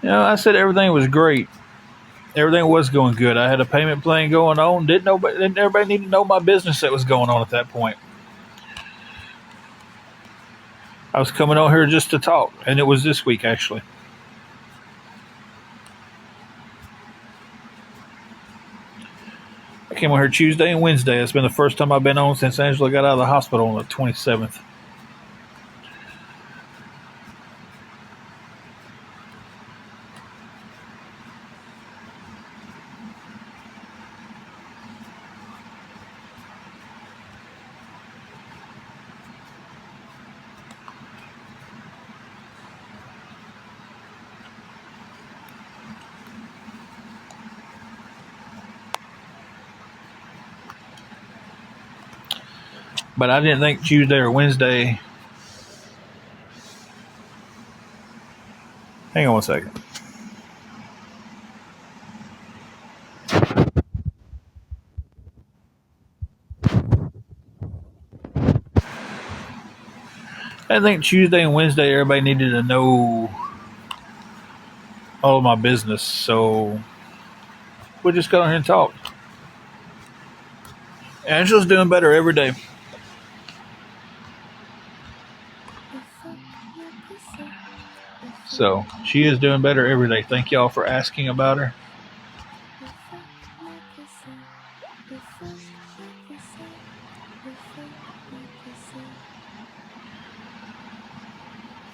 I said everything was great. Everything was going good. I had a payment plan going on. Didn't everybody need to know my business that was going on at that point? I was coming on here just to talk, and it was this week actually. I came on here Tuesday and Wednesday. It's been the first time I've been on since Angela got out of the hospital on the 27th. But I didn't think Tuesday or Wednesday. Hang on one second. I think Tuesday and Wednesday everybody needed to know all of my business, so we'll just go on here and talk. Angela's doing better every day. So she is doing better every day. Thank y'all for asking about her.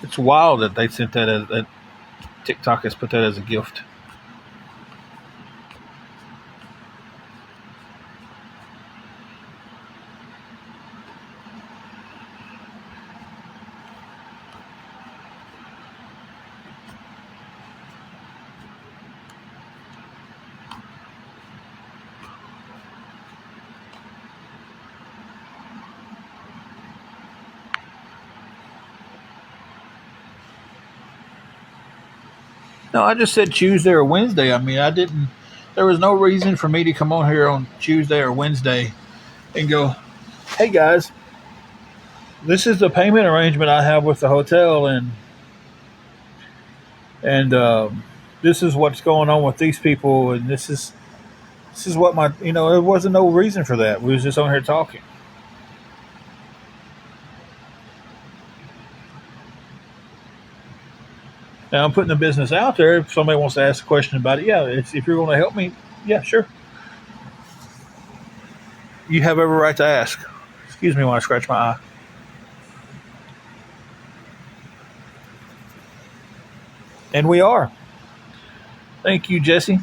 It's wild that they sent that TikTok has put that as a gift. No, I just said Tuesday or Wednesday. I mean, I didn't. There was no reason for me to come on here on Tuesday or Wednesday and go, "Hey guys, this is the payment arrangement I have with the hotel, and this is what's going on with these people, and this is what my there wasn't no reason for that. We was just on here talking. Now I'm putting the business out there. If somebody wants to ask a question about it, yeah, if you're going to help me, yeah, sure. You have every right to ask. Excuse me when I scratch my eye. And we are. Thank you, Jesse.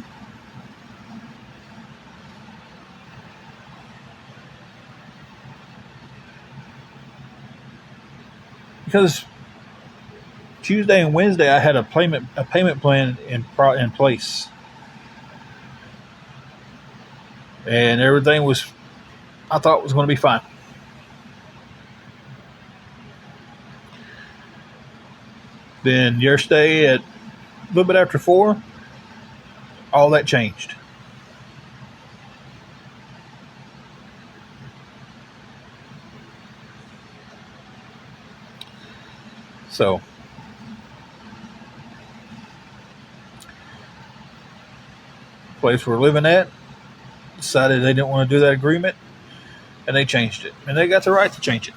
Because Tuesday and Wednesday I had a payment plan in place, and everything was I thought was going to be fine. Then yesterday at a little bit after 4, all that changed. So the place we're living at decided they didn't want to do that agreement, and they changed it, and they got the right to change it.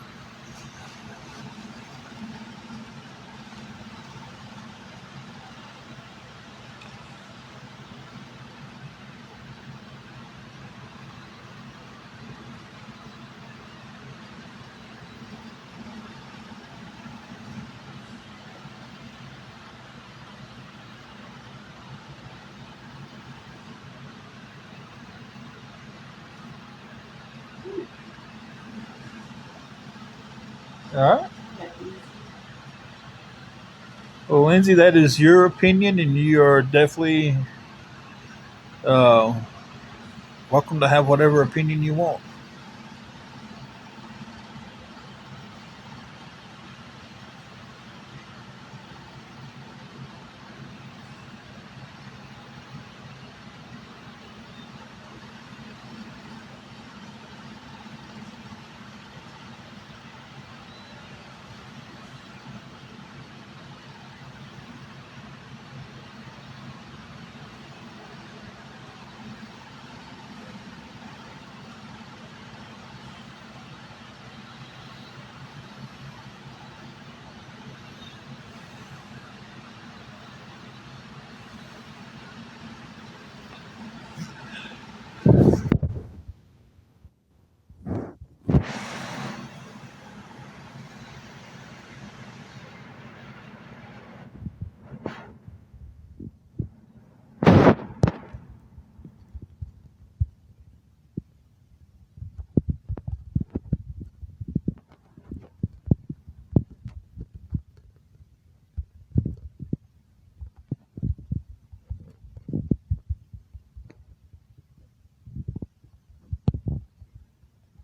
All right. Well, Lindsay, that is your opinion, and you are definitely uh, welcome to have whatever opinion you want.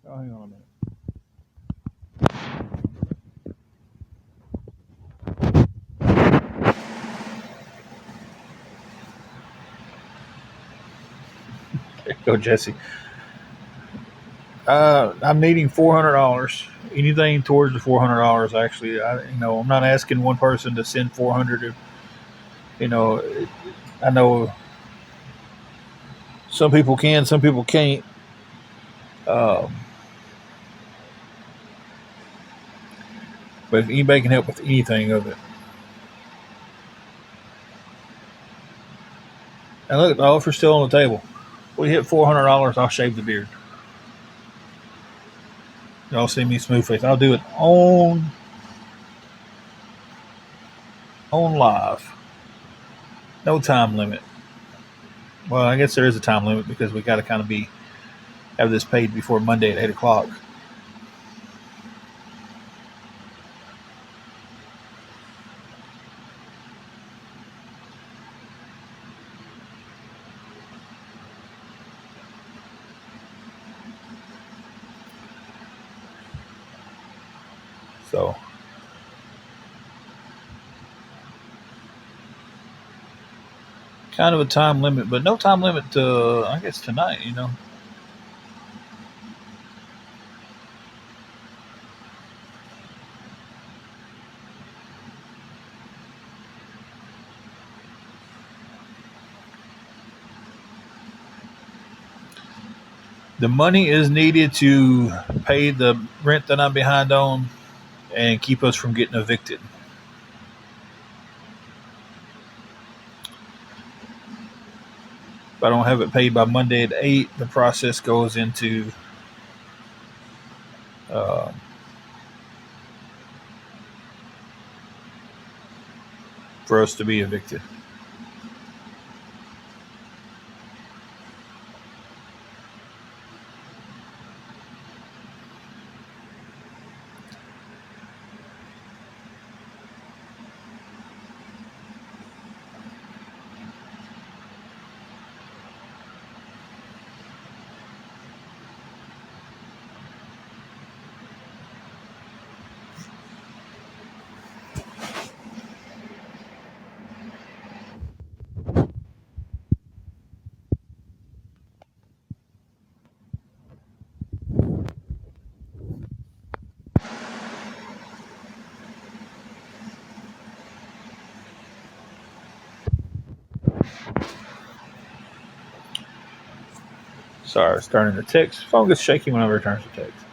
Oh, hang on a minute. There you go, Jesse. I'm needing $400. Anything towards the $400, actually. I'm not asking one person to send 400. You know, I know some people can, some people can't. Um, but if anybody can help with anything of it, and look, the offer's still on the table. If we hit $400, I'll shave the beard. Y'all see me smooth face. I'll do it on live. No time limit. Well, I guess there is a time limit because we got to kind of have this paid before Monday at 8 o'clock. So kind of a time limit, but no time limit to, I guess, tonight, The money is needed to pay the rent that I'm behind on and keep us from getting evicted. If I don't have it paid by Monday at 8, the process goes into uh, for us to be evicted. Sorry, it's turning the text. Phone gets shaky whenever it turns the text.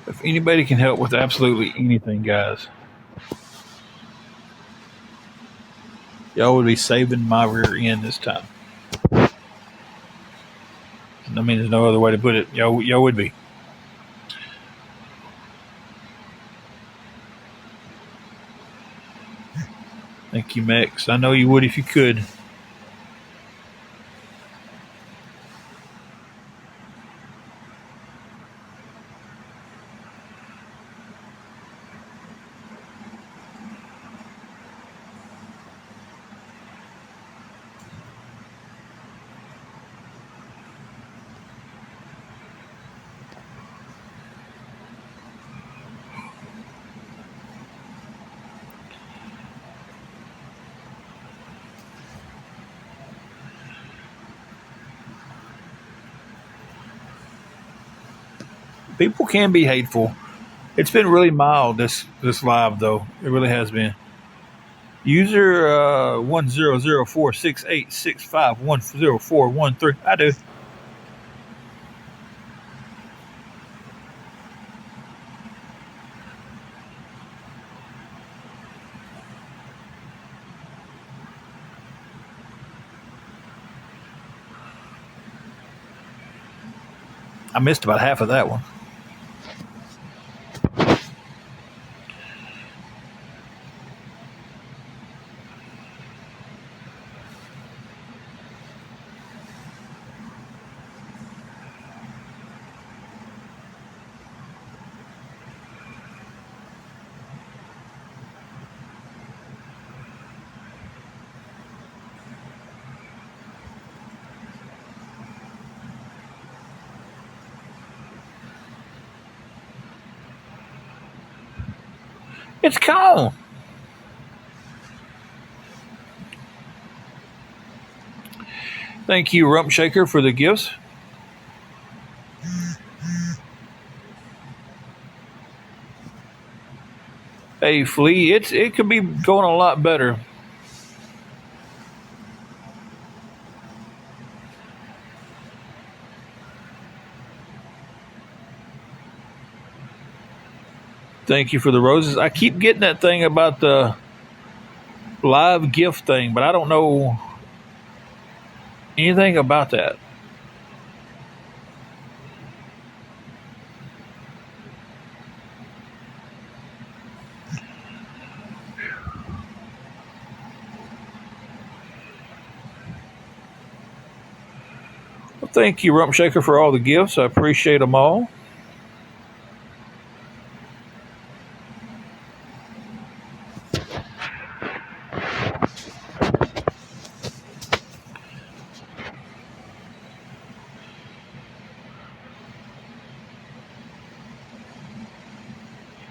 If anybody can help with absolutely anything, guys, y'all would be saving my rear end this time. I mean, there's no other way to put it. Y'all would be. Thank you, Max. I know you would if you could. People can be hateful. It's been really mild this live though. It really has been. User 10046865104113. I do. I missed about half of that one. It's calm. Thank you, Rump Shaker, for the gifts. Hey, Flea, it could be going a lot better. Thank you for the roses. I keep getting that thing about the live gift thing, but I don't know anything about that. Thank you, Rump Shaker, for all the gifts. I appreciate them all.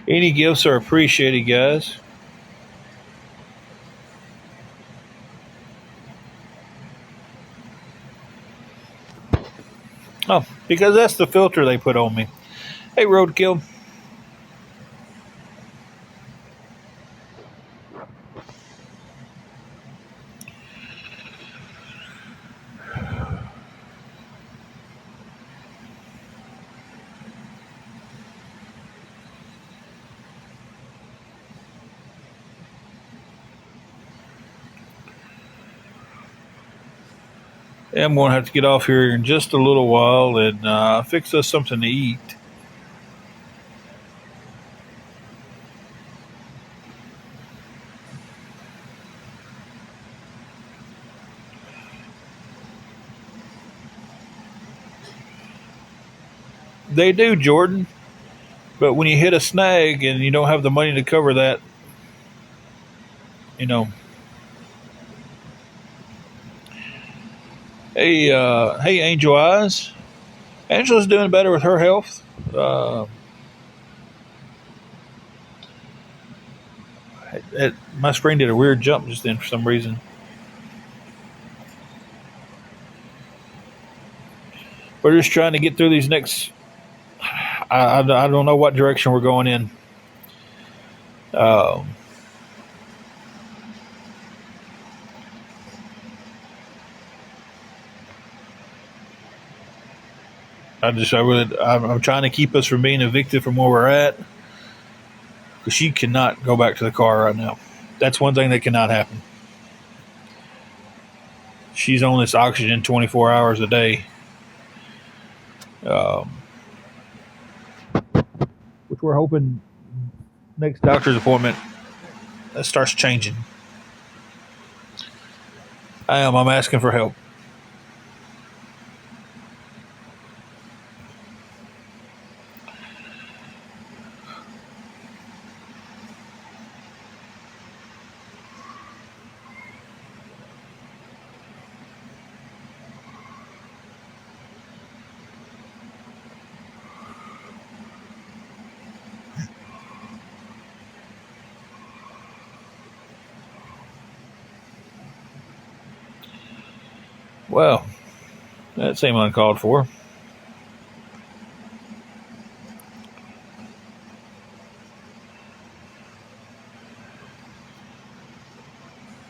Any gifts are appreciated, guys. Oh, because that's the filter they put on me. Hey, Roadkill. Yeah, I'm going to have to get off here in just a little while and fix us something to eat. They do, Jordan. But when you hit a snag and you don't have the money to cover that, you know. Hey, Angel Eyes. Angela's doing better with her health. Uh, my screen did a weird jump just then for some reason. We're just trying to get through these next. I don't know what direction we're going in. Um, I'm trying to keep us from being evicted from where we're at because she cannot go back to the car right now. That's one thing that cannot happen. She's on this oxygen 24 hours a day, um, which we're hoping next doctor's appointment that starts changing. I'm asking for help. Well, that seemed uncalled for.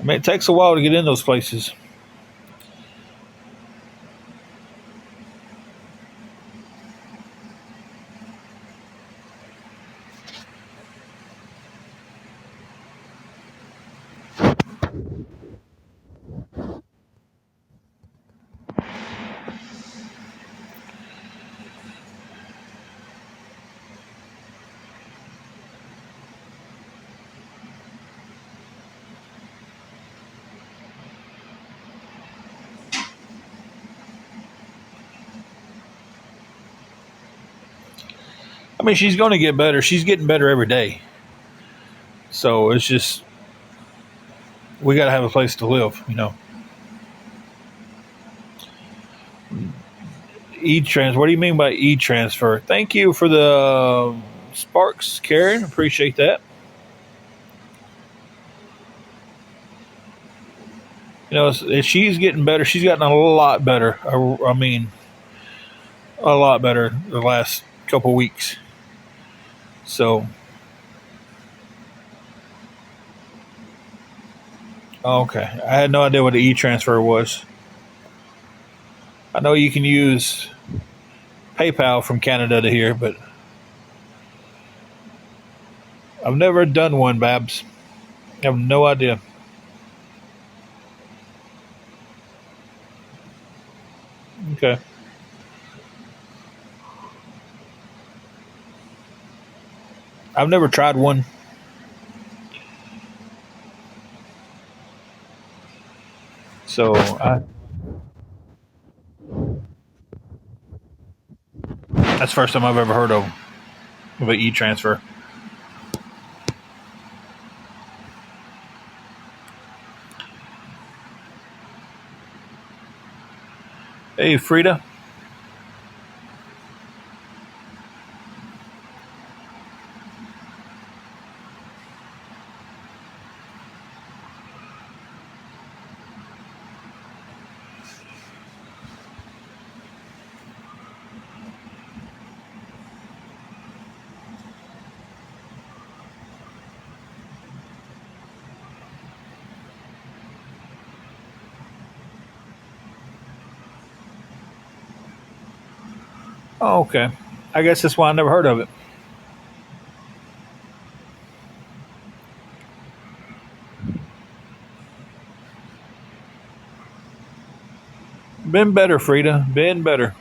I mean, it takes a while to get in those places. I mean, she's going to get better. She's getting better every day. So it's just we got to have a place to live. E-trans. What do you mean by e-transfer? Thank you for the sparks, Karen. Appreciate that. She's getting better. She's gotten a lot better. I mean, a lot better the last couple weeks. So, okay. I had no idea what the e-transfer was. I know you can use PayPal from Canada to here, but I've never done one, Babs. I have no idea. Okay. I've never tried one. So That's the first time I've ever heard of an e-transfer. Hey, Frida. Oh, okay. I guess that's why I never heard of it. Been better, Frida. Been better.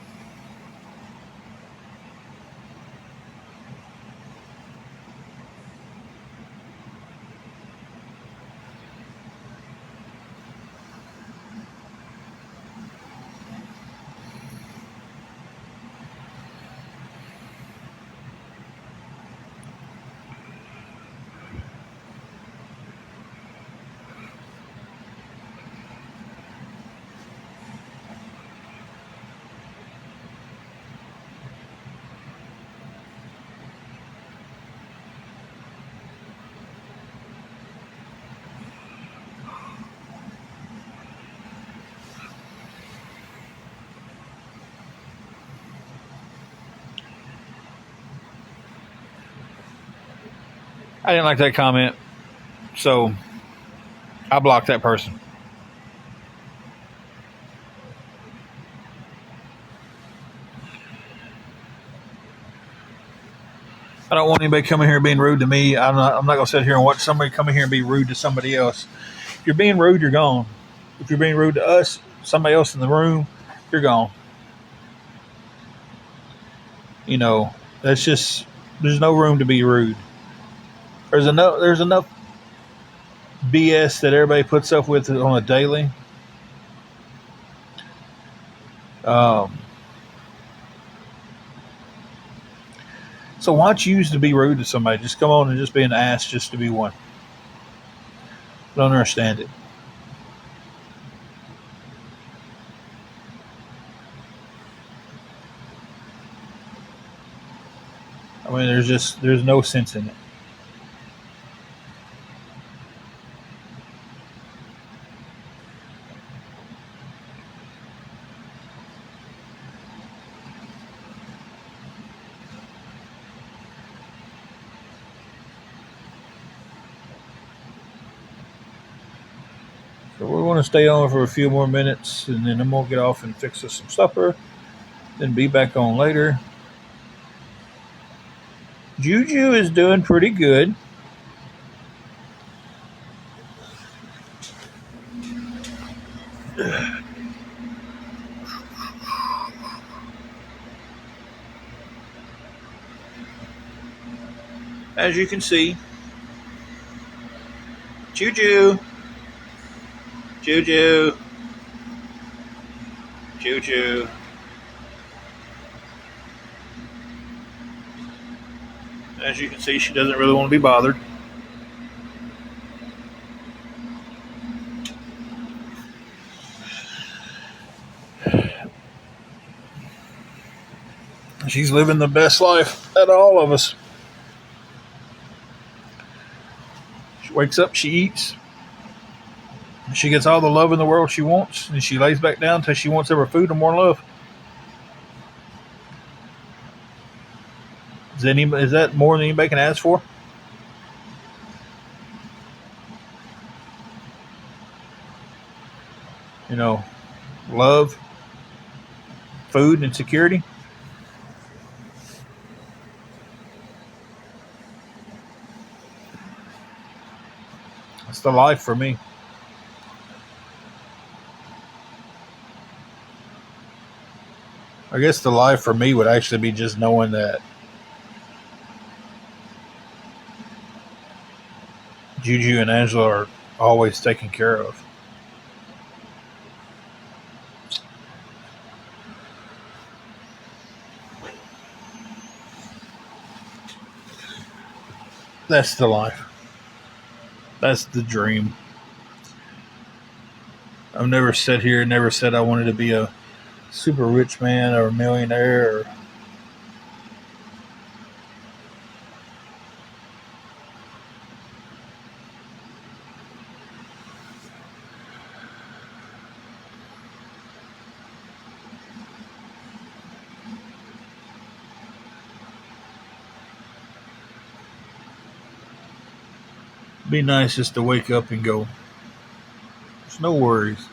I didn't like that comment, so I blocked that person. I don't want anybody coming here being rude to me. I'm not going to sit here and watch somebody come in here and be rude to somebody else. If you're being rude, you're gone. If you're being rude to us, somebody else in the room, you're gone. You know, that's just, there's no room to be rude. There's enough BS that everybody puts up with on a daily. Um, so why choose to be rude to somebody? Just come on and just be an ass just to be one. I don't understand it. I mean, there's no sense in it. So we're going to stay on for a few more minutes, and then I'm going to get off and fix us some supper. Then be back on later. Juju is doing pretty good. As you can see, Juju, Juju, Juju. As you can see, she doesn't really want to be bothered. She's living the best life out of all of us. She wakes up, she eats, she gets all the love in the world she wants, and she lays back down until she wants ever food and more love. Is that more than anybody can ask for? You know, love, food, and security. That's the life for me. I guess the life for me would actually be just knowing that Juju and Angela are always taken care of. That's the life. That's the dream. I've never sat here and never said I wanted to be a super rich man or a millionaire or be nice just to wake up and go, there's no worries.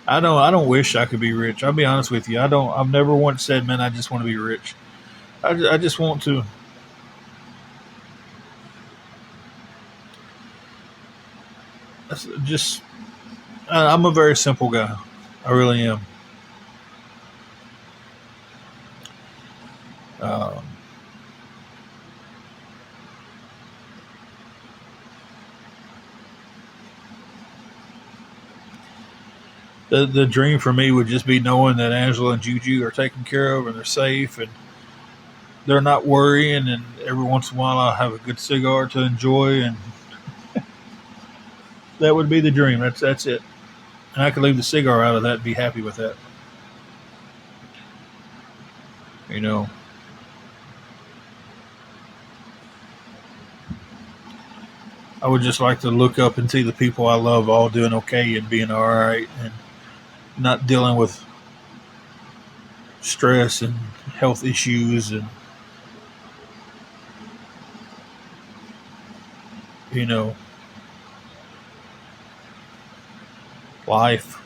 I don't wish I could be rich. I'll be honest with you. I've never once said, man, I just want to be rich. I just want to just I'm a very simple guy. I really am. Um, the dream for me would just be knowing that Angela and Juju are taken care of and they're safe and they're not worrying. And every once in a while, I'll have a good cigar to enjoy, and that would be the dream. That's it. And I could leave the cigar out of that and be happy with that. You know, I would just like to look up and see the people I love all doing okay and being all right and not dealing with stress and health issues and, you know, life.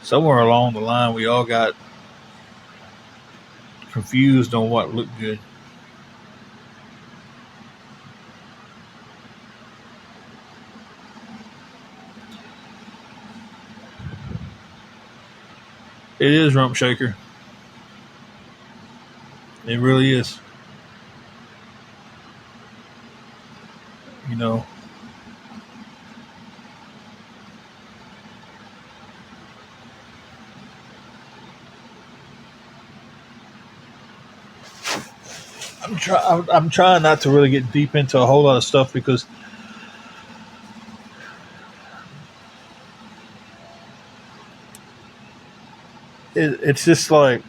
Somewhere along the line, we all got confused on what looked good. It is Rump Shaker. It really is. You know, I'm trying not to really get deep into a whole lot of stuff because it's just like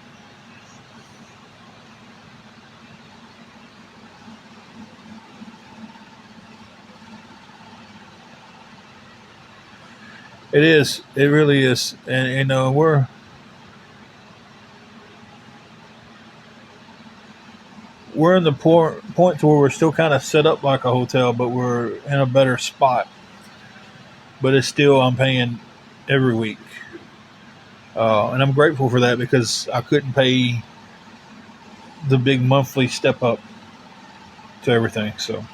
it is. It really is. And you know, we're in the point to where we're still kind of set up like a hotel, but we're in a better spot. But it's still I'm paying every week, and I'm grateful for that because I couldn't pay the big monthly step up to everything. So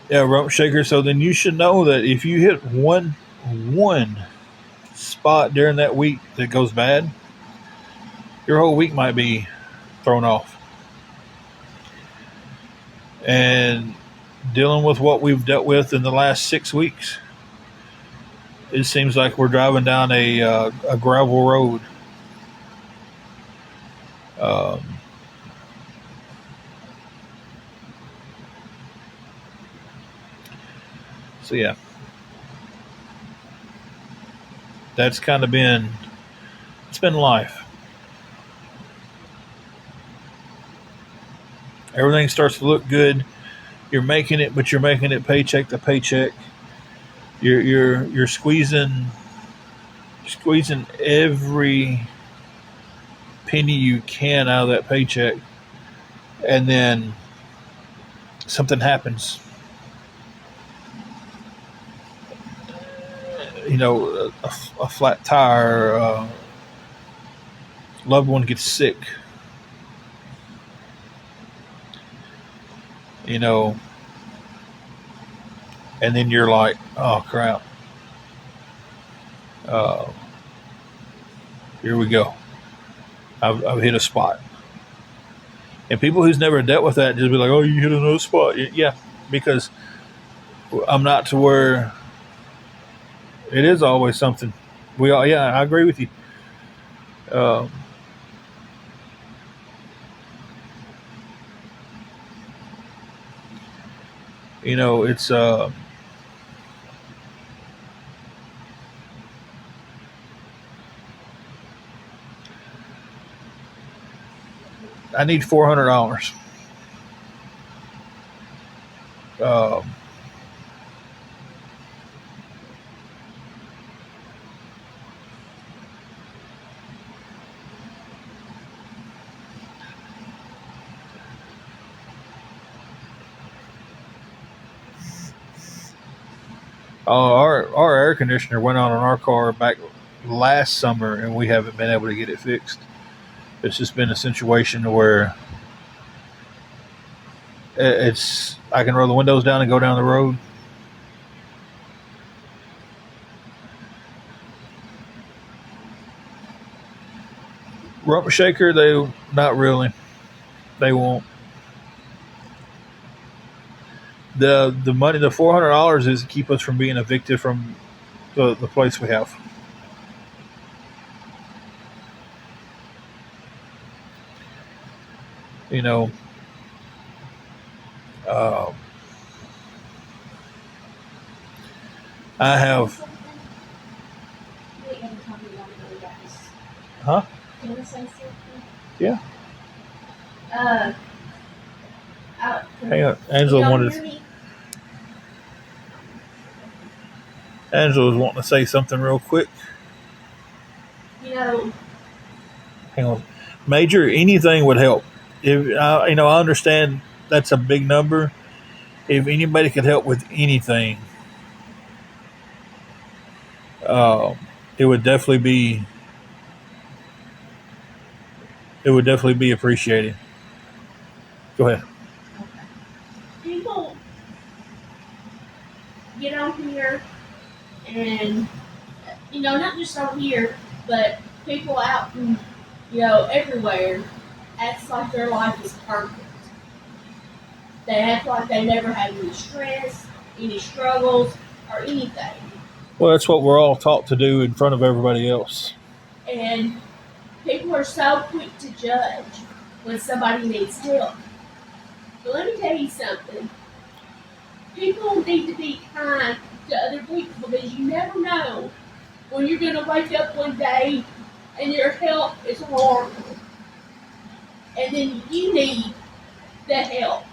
yeah, Rump Shaker. So then you should know that if you hit one spot during that week that goes bad, your whole week might be thrown off. And dealing with what we've dealt with in the last 6 weeks, it seems like we're driving down a gravel road. Um, so yeah, that's kind of it's been life. Everything starts to look good. You're making it, but you're making it paycheck to paycheck. You're squeezing every penny you can out of that paycheck, and then something happens. You know, a flat tire, loved one gets sick. You know, and then you're like, oh crap, uh, here we go. I've hit a spot. And people who's never dealt with that just be like, oh, you hit another spot. Yeah, because I'm not to where It is always something. We all, yeah, I agree with you. Uh, it's I need $400. Um, our air conditioner went on our car back last summer, and we haven't been able to get it fixed. It's just been a situation where it's I can roll the windows down and go down the road. Rump shaker, they not really. They won't. The money, the $400 is to keep us from being evicted from the place we have. You know, uh, I have. Huh? Yeah. Hang on, Angela wanted. Angela was wanting to say something real quick. Hang on, Major. Anything would help. If I understand that's a big number. If anybody could help with anything, uh, it would definitely be. It would definitely be appreciated. Go ahead. People get on here and, not just on here, but people out and, everywhere acts like their life is perfect. They act like they never had any stress, any struggles, or anything. Well, that's what we're all taught to do in front of everybody else. And people are so quick to judge when somebody needs help. But let me tell you something. People need to be kind to other people because you never know when you're going to wake up one day and your health is horrible. And then you need the help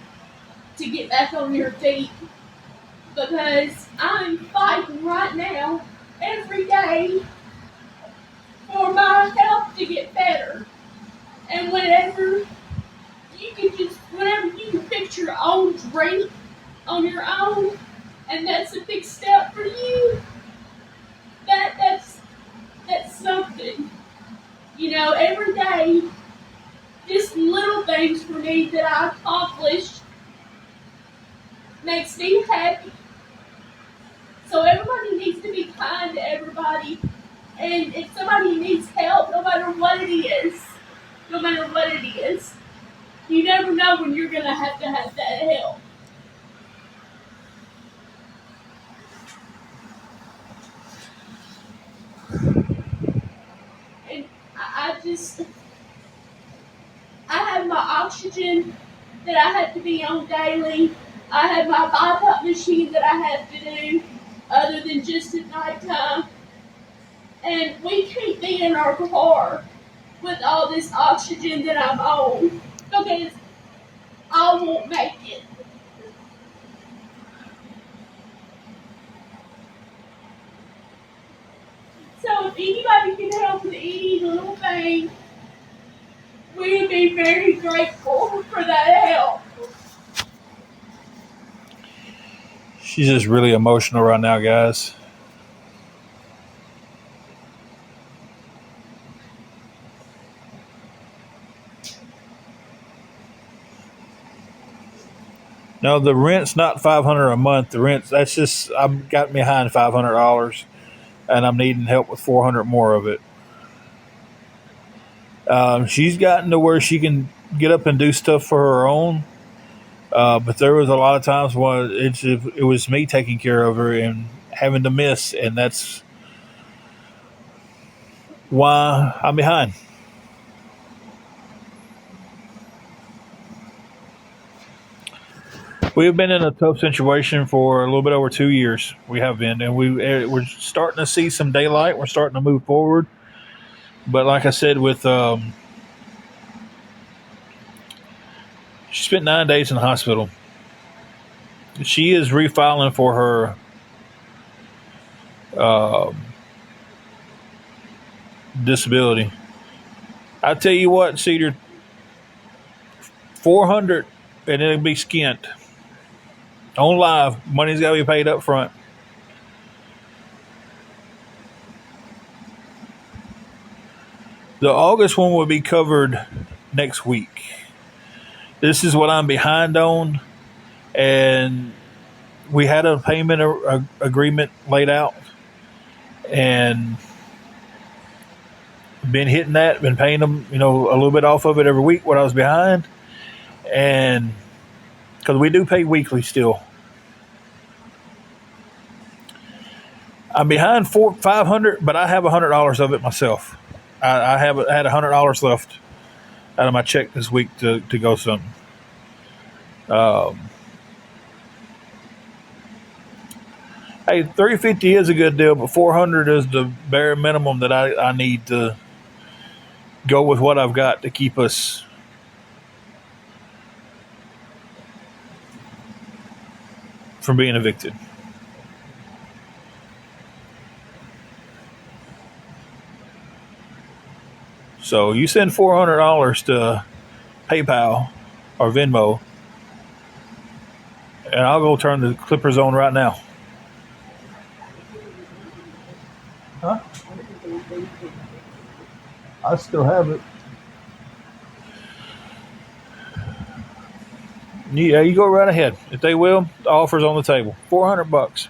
to get back on your feet. Because I'm fighting right now every day for my health to get better. And whenever you can fix your own drink on your own, and that's a big step for you. That's something. Every day, just little things for me that I accomplished makes me happy. So everybody needs to be kind to everybody. And if somebody needs help, no matter what it is, you never know when you're going to have that help. And I have my oxygen that I have to be on daily. I have my BiPAP machine that I have to do other than just at nighttime. And we can't be in our car with all this oxygen that I'm on because I won't make it. So if anybody can help with any little thing, we would be very grateful for that help. She's just really emotional right now, guys. No, the rent's not $500 a month. The rent, that's just I've got behind $500, and I'm needing help with 400 more of it. She's gotten to where she can get up and do stuff for her own, but there was a lot of times when it was me taking care of her and having to miss, and that's why I'm behind. We have been in a tough situation for a little bit over 2 years. We have been, and we're starting to see some daylight. We're starting to move forward. But like I said, with she spent 9 days in the hospital. She is refiling for her disability. I tell you what, Cedar, 400, and it'll be skint on live. Money's got to be paid up front. The August one will be covered next week. This is what I'm behind on, and we had a payment agreement laid out, and been hitting that, been paying them, a little bit off of it every week. What I was behind, and because we do pay weekly still, I'm behind 500, but I have $100 of it myself. I had $100 left out of my check this week to go something. Hey, $350 is a good deal, but $400 is the bare minimum that I need to go with what I've got to keep us from being evicted. So you send $400 to PayPal or Venmo, and I'll go turn the Clippers on right now. Huh? I still have it. Yeah, you go right ahead. If they will, the offer's on the table. $400.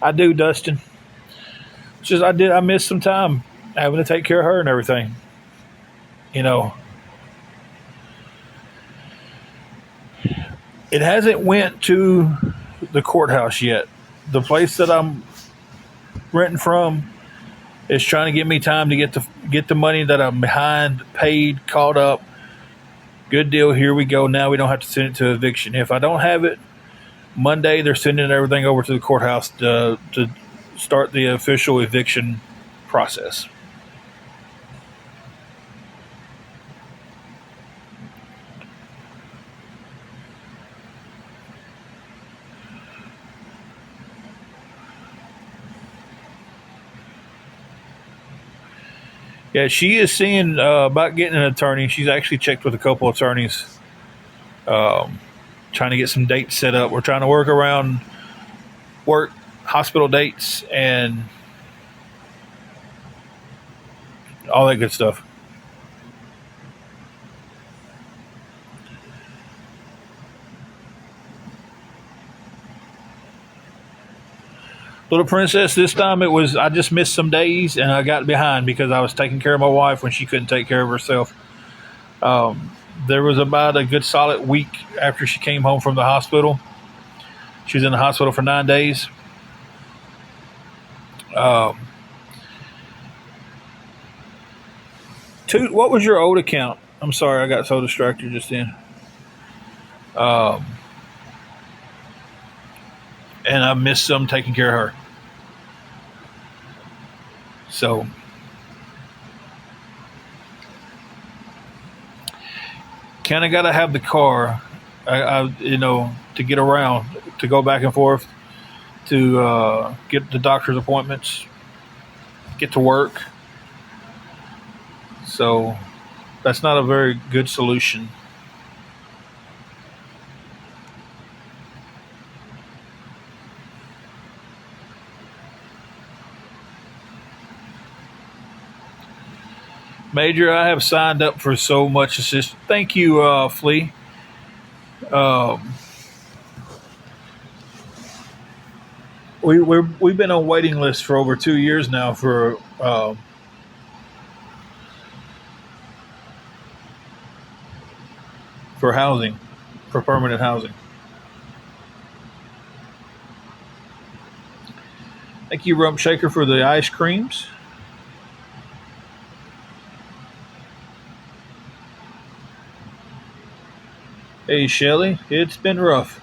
I do, Dustin. Just I missed some time having to take care of her and everything. It hasn't went to the courthouse yet. The place that I'm renting from is trying to give me time to get the money that I'm behind paid, caught up. Good deal. Here we go. Now we don't have to send it to eviction. If I don't have it Monday, they're sending everything over to the courthouse to start the official eviction process. Yeah, she is seeing about getting an attorney. She's actually checked with a couple of attorneys, trying to get some dates set up. We're trying to work around work, hospital dates, and all that good stuff. Little Princess, this time I just missed some days and I got behind because I was taking care of my wife when she couldn't take care of herself. There was about a good solid week after she came home from the hospital. She was in the hospital for 9 days. What was your old account? I'm sorry, I got so distracted just then. And I missed some taking care of her. So kind of got to have the car, to get around, to go back and forth, to get the doctor's appointments, get to work. So that's not a very good solution. Major, I have signed up for so much assistance. Thank you, Flea. We've been on waiting lists for over 2 years now for housing, for permanent housing. Thank you, Rump Shaker, for the ice creams. Hey, Shelly, it's been rough.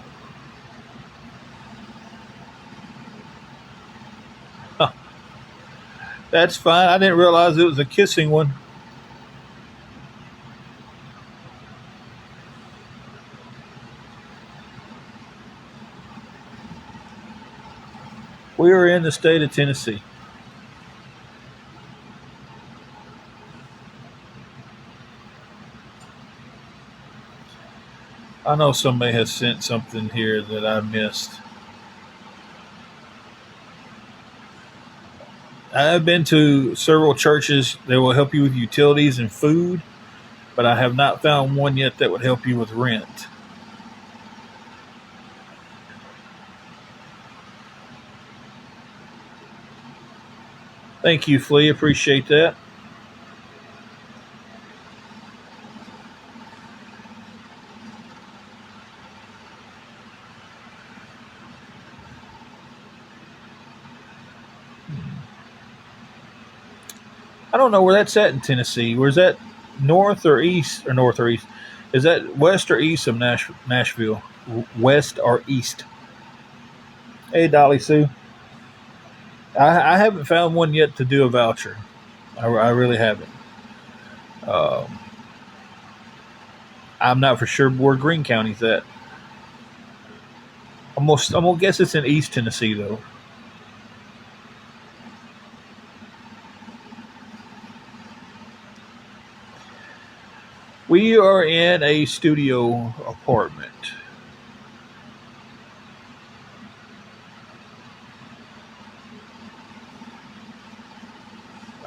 Huh, that's fine. I didn't realize it was a kissing one. We are in the state of Tennessee. I know somebody has sent something here that I missed. I have been to several churches that will help you with utilities and food, but I have not found one yet that would help you with rent. Thank you, Flea. Appreciate that. I don't know where that's at in Tennessee. Where's that? North or east? Or north or east? Is that west or east of Nashville? West or east? Hey, Dolly Sue. I haven't found one yet to do a voucher. I really haven't. Um, I'm not for sure where Greene County's at. I'm gonna guess it's in East Tennessee though. We are in a studio apartment.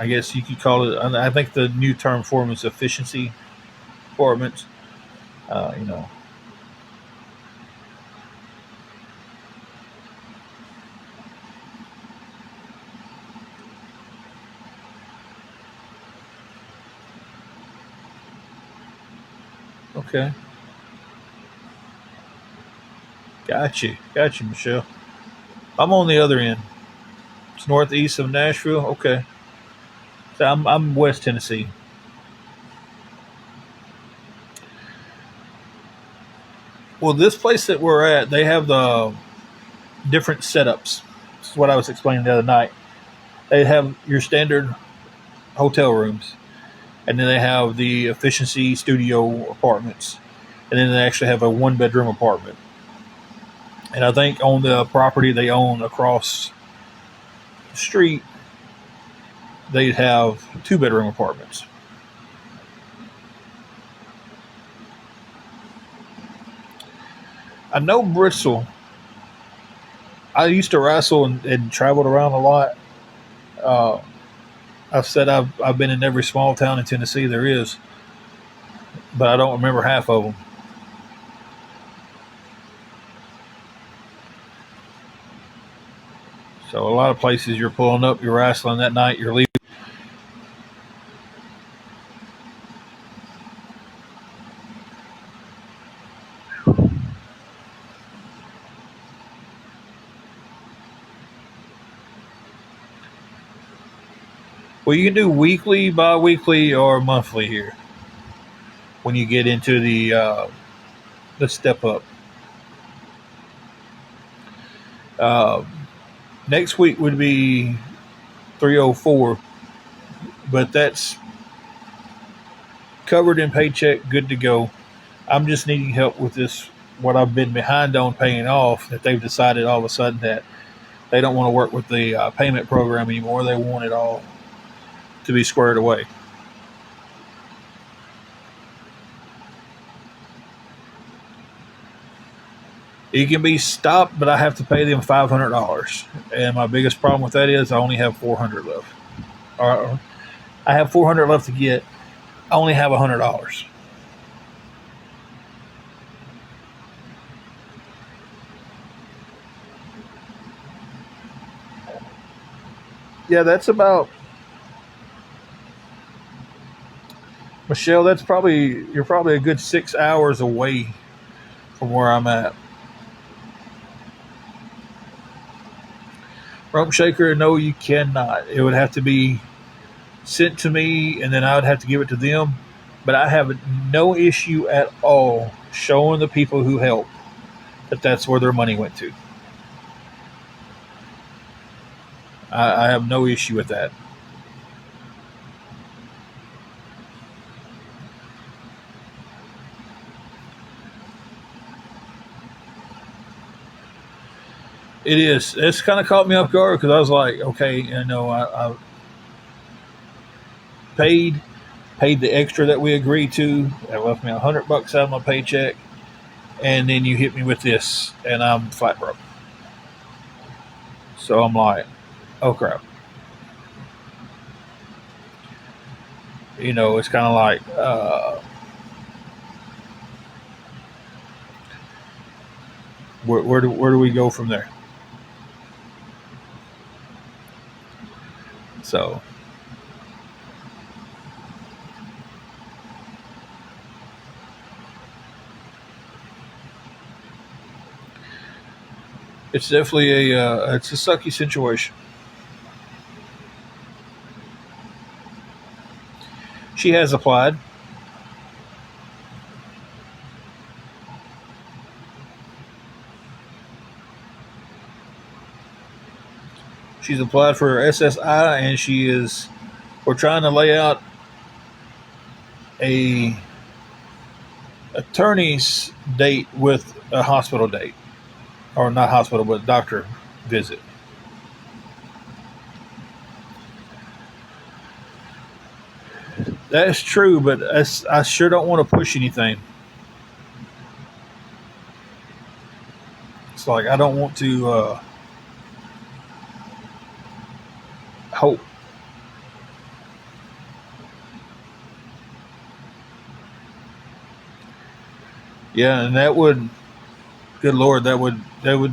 I guess you could call it. I think the new term for them is efficiency apartments. Uh, you know. Okay. Got you, Michelle. I'm on the other end. It's northeast of Nashville. Okay. So I'm West Tennessee. Well, this place that we're at, they have the different setups. This is what I was explaining the other night. They have your standard hotel rooms, and then they have the efficiency studio apartments, and then they actually have a one bedroom apartment. And I think on the property they own across the street, they'd have two bedroom apartments. I know Bristol. I used to wrestle and traveled around a lot. Uh, I've said I've been in every small town in Tennessee there is, but I don't remember half of them. So a lot of places you're pulling up, you're wrestling that night, you're leaving. Well, you can do weekly, bi-weekly, or monthly here when you get into the step up. Uh, Next week would be 304, but that's covered in paycheck, good to go. I'm just needing help with this. What I've been behind on paying off, that they've decided all of a sudden that they don't want to work with the payment program anymore. They want it all to be squared away. It can be stopped, but I have to pay them $500. And my biggest problem with that is I only have 400 left. Or I have 400 left to get. I only have $100. Yeah, that's about Michelle. That's probably you're probably a good 6 hours away from where I'm at. Rump shaker, no, you cannot. It would have to be sent to me, and then I would have to give it to them. But I have no issue at all showing the people who help that that's where their money went to. I have no issue with that. It is. It's kind of caught me off guard because I was like, okay, I paid paid the extra that we agreed to. That left me $100 out of my paycheck, and then you hit me with this, and I'm flat broke. So I'm like, oh crap. It's kind of like, where do we go from there? So it's definitely it's a sucky situation. She has applied. She's applied for her SSI, and she is. We're trying to lay out a attorney's date with a hospital date, or not hospital, but doctor visit. That is true, but I sure don't want to push anything. It's like I don't want to hope. Yeah, and that would, good lord, that would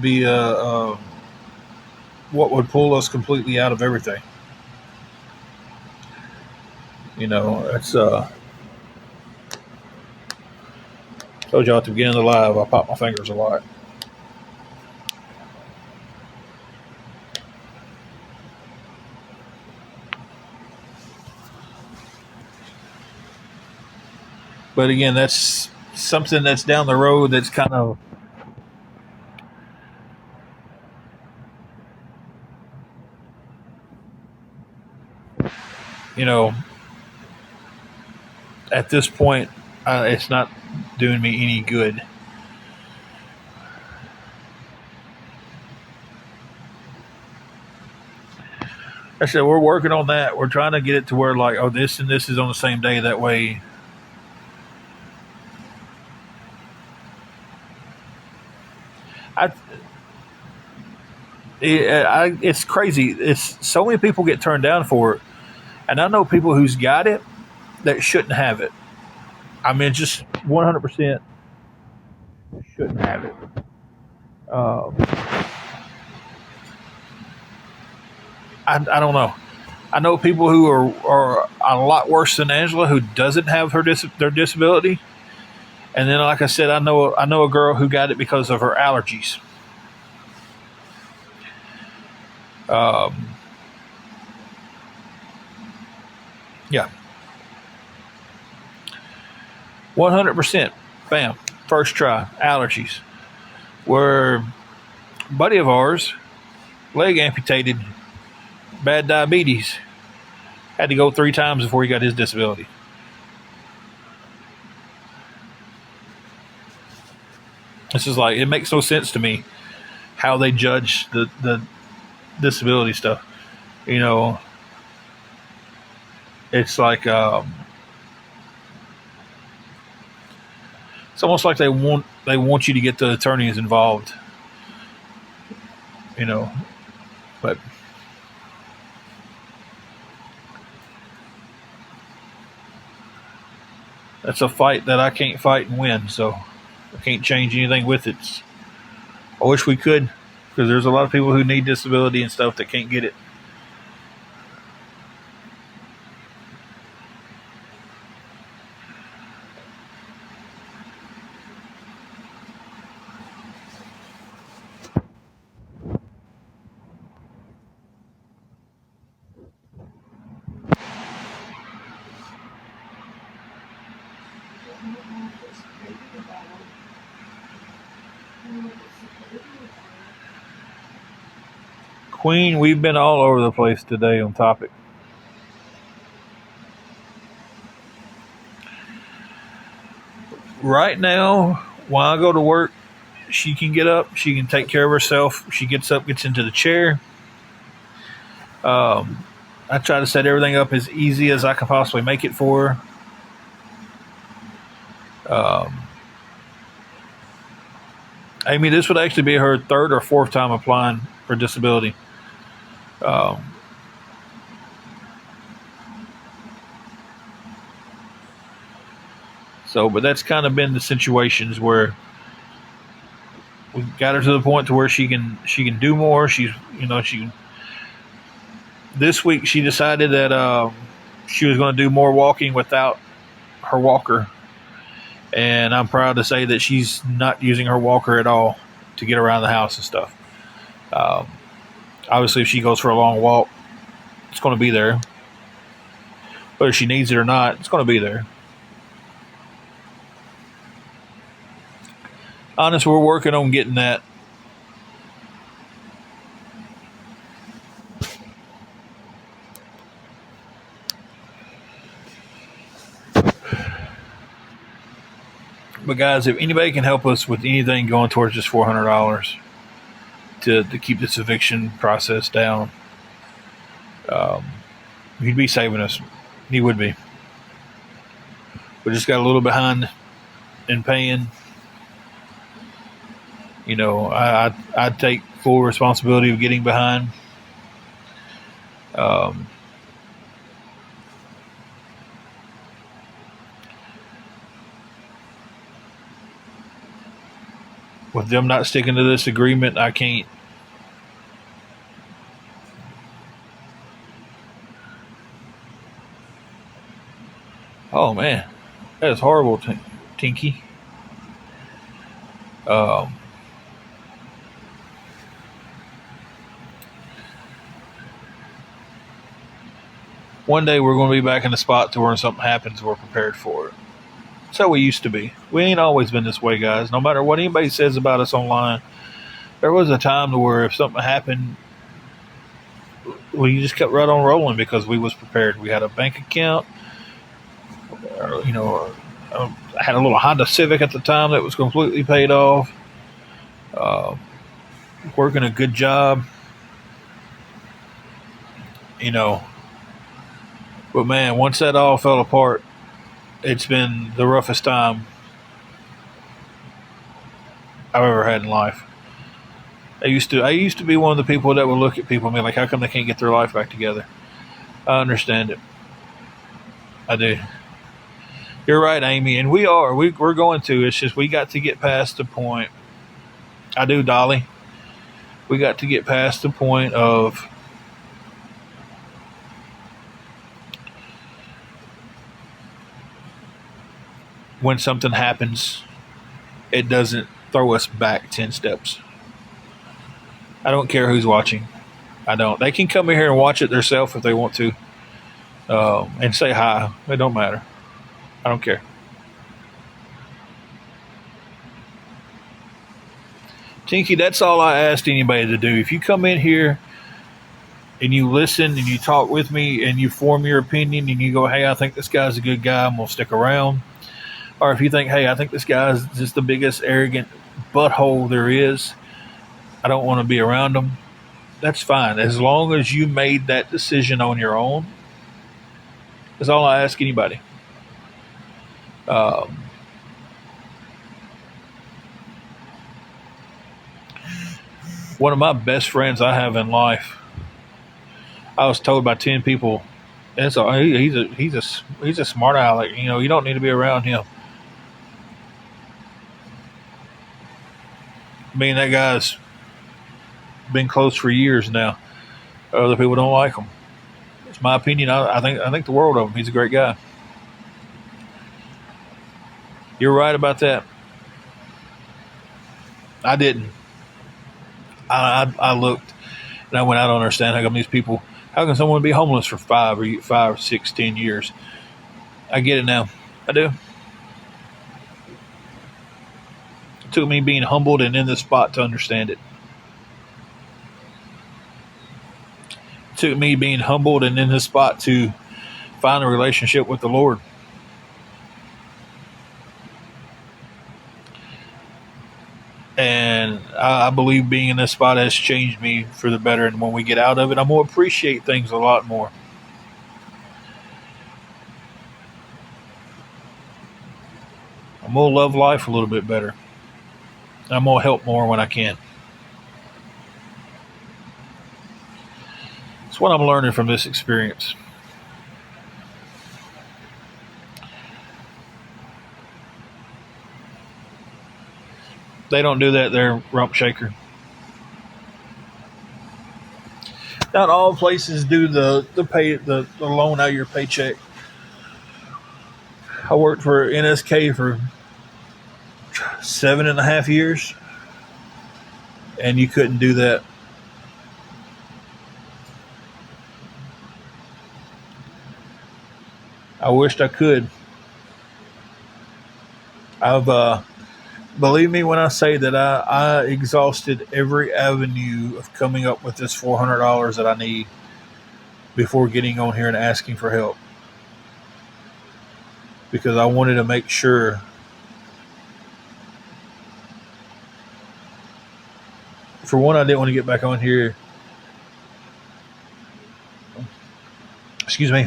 be what would pull us completely out of everything. It's told y'all at the beginning of the live, I pop my fingers a lot. But again, that's something that's down the road. That's kind of you know at this point, it's not doing me any good. I said we're working on that. We're trying to get it to where like, oh, this and this is on the same day. That way, I, it's crazy. It's so many people get turned down for it, and I know people who's got it that shouldn't have it. I mean, just 100% shouldn't have it. Uh, I don't know. I know people who are a lot worse than Angela who doesn't have their disability, and then like I said, I know a girl who got it because of her allergies. Um, yeah, 100%. Bam, first try allergies. Where a buddy of ours, leg amputated, bad diabetes, had to go 3 times before he got his disability. This is like, it makes no sense to me how they judge the disability stuff. You know, it's like it's almost like they want you to get the attorneys involved. You know, but that's a fight that I can't fight and win. So I can't change anything with it. I wish we could, because there's a lot of people who need disability and stuff that can't get it. Queen, we've been all over the place today on topic. Right now, while I go to work, she can get up. She can take care of herself. She gets up, gets into the chair. I try to set everything up as easy as I can possibly make it for her. Amy, this would actually be her third or fourth time applying for disability. Um, but that's kind of been the situations where we got her to the point to where she can do more. She's she this week she decided that she was going to do more walking without her walker, and I'm proud to say that she's not using her walker at all to get around the house and stuff. Obviously, if she goes for a long walk, it's going to be there. Whether she needs it or not, it's going to be there. Honest, we're working on getting that. But guys, if anybody can help us with anything going towards just $400 to keep this eviction process down, he'd be saving us. He would be. We just got a little behind in paying. I take full responsibility of getting behind. With them not sticking to this agreement, I can't. Oh man, that is horrible, Tinky. One day we're going to be back in the spot to where something happens, we're prepared for it. That's how we used to be. We ain't always been this way, guys. No matter what anybody says about us online, there was a time to where if something happened, we just kept right on rolling because we was prepared. We had a bank account. I had a little Honda Civic at the time that was completely paid off. Working a good job. But man, once that all fell apart, it's been the roughest time I've ever had in life. I used to be one of the people that would look at people and be like, how come they can't get their life back together? I understand it. I do. You're right, Amy, and we're going to. It's just we got to get past the point. I do, Dolly. We got to get past the point of when something happens, it doesn't throw us back 10 steps. I don't care who's watching. I don't. They can come in here and watch it themselves if they want to, and say hi. It don't matter. I don't care. Tinky, that's all I asked anybody to do. If you come in here and you listen and you talk with me and you form your opinion and you go, hey, I think this guy's a good guy, I'm going to stick around. Or if you think, hey, I think this guy's just the biggest arrogant butthole there is, I don't want to be around him, that's fine. As long as you made that decision on your own, that's all I ask anybody. One of my best friends I have in life, I was told by 10 people, he's a smart aleck. You don't need to be around him. Me and that guy's been close for years now. Other people don't like him. It's my opinion. I think the world of him. He's a great guy. You're right about that. I didn't. I looked and I went, I don't understand how can someone be homeless for 5, 6, 10 years? I get it now. I do. It took me being humbled and in this spot to understand it. took me being humbled and in this spot to find a relationship with the Lord. And I believe being in this spot has changed me for the better. And when we get out of it, I'm going to appreciate things a lot more. I'm going to love life a little bit better. I'm going to help more when I can. That's what I'm learning from this experience. They don't do that there, Rump Shaker. Not all places do the loan out of your paycheck. I worked for NSK for 7.5 years, and you couldn't do that. I wished I could. Believe me when I say that I exhausted every avenue of coming up with this $400 that I need before getting on here and asking for help. Because I wanted to make sure for one, I didn't want to get back on here. Excuse me.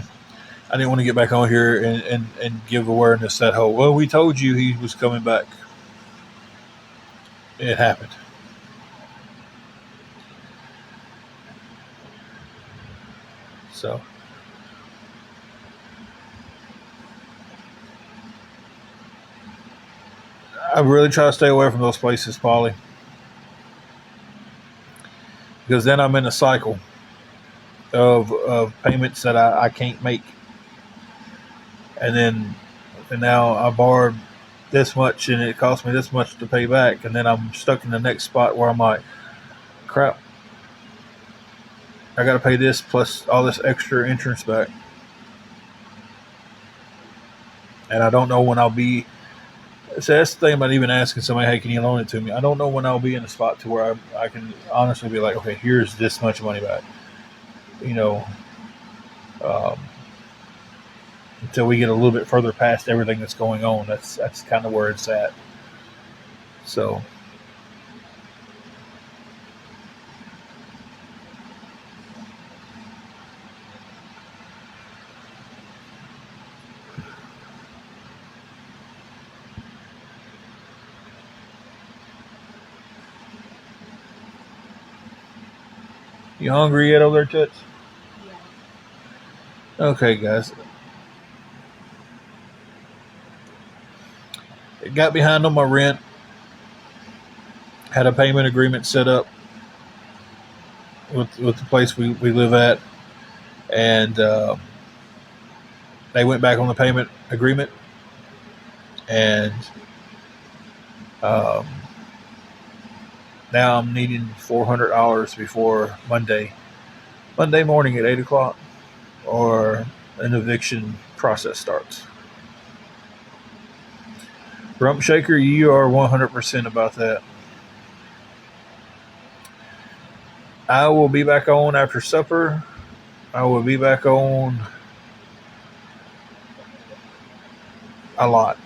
I didn't want to get back on here and give awareness that whole, well, we told you he was coming back. It happened. So I really try to stay away from those places, Polly. Because then I'm in a cycle of payments that I can't make. And now I borrowed this much and it cost me this much to pay back. And then I'm stuck in the next spot where I'm like, crap, I got to pay this plus all this extra interest back. And I don't know when I'll be. So that's the thing about even asking somebody, hey, can you loan it to me? I don't know when I'll be in a spot to where I can honestly be like, okay, here's this much money back. You know, until we get a little bit further past everything that's going on. That's kind of where it's at. So you hungry yet over there, Toots? Yeah. Okay, guys. It got behind on my rent. Had a payment agreement set up with the place we live at. And they went back on the payment agreement. And now I'm needing $400 before Monday morning at 8 o'clock, or an eviction process starts. Rump Shaker, you are 100% about that. I will be back on after supper. I will be back on a lot.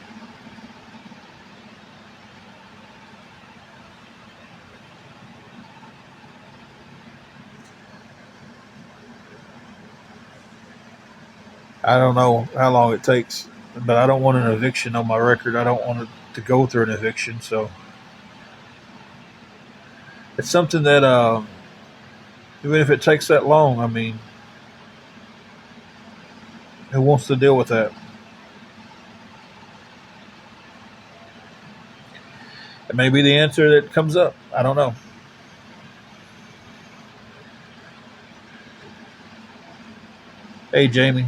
I don't know how long it takes, but I don't want an eviction on my record. I don't want to go through an eviction. So it's something that, even if it takes that long, I mean, who wants to deal with that? It may be the answer that comes up. I don't know. Hey, Jamie.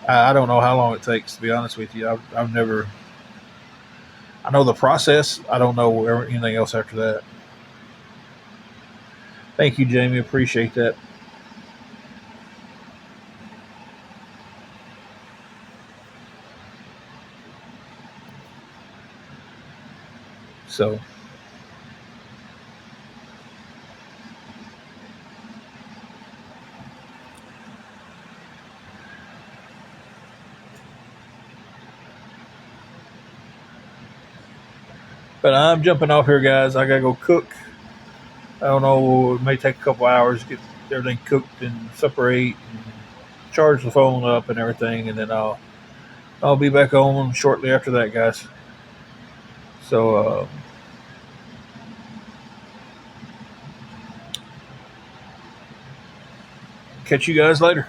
I don't know how long it takes, to be honest with you. I've never. I know the process. I don't know anything else after that. Thank you, Jamie. Appreciate that. So, But I'm jumping off here, guys. I gotta go cook. I don't know. It may take a couple hours to get everything cooked and separate and charge the phone up and everything, and then I'll be back on shortly after that, guys. So catch you guys later.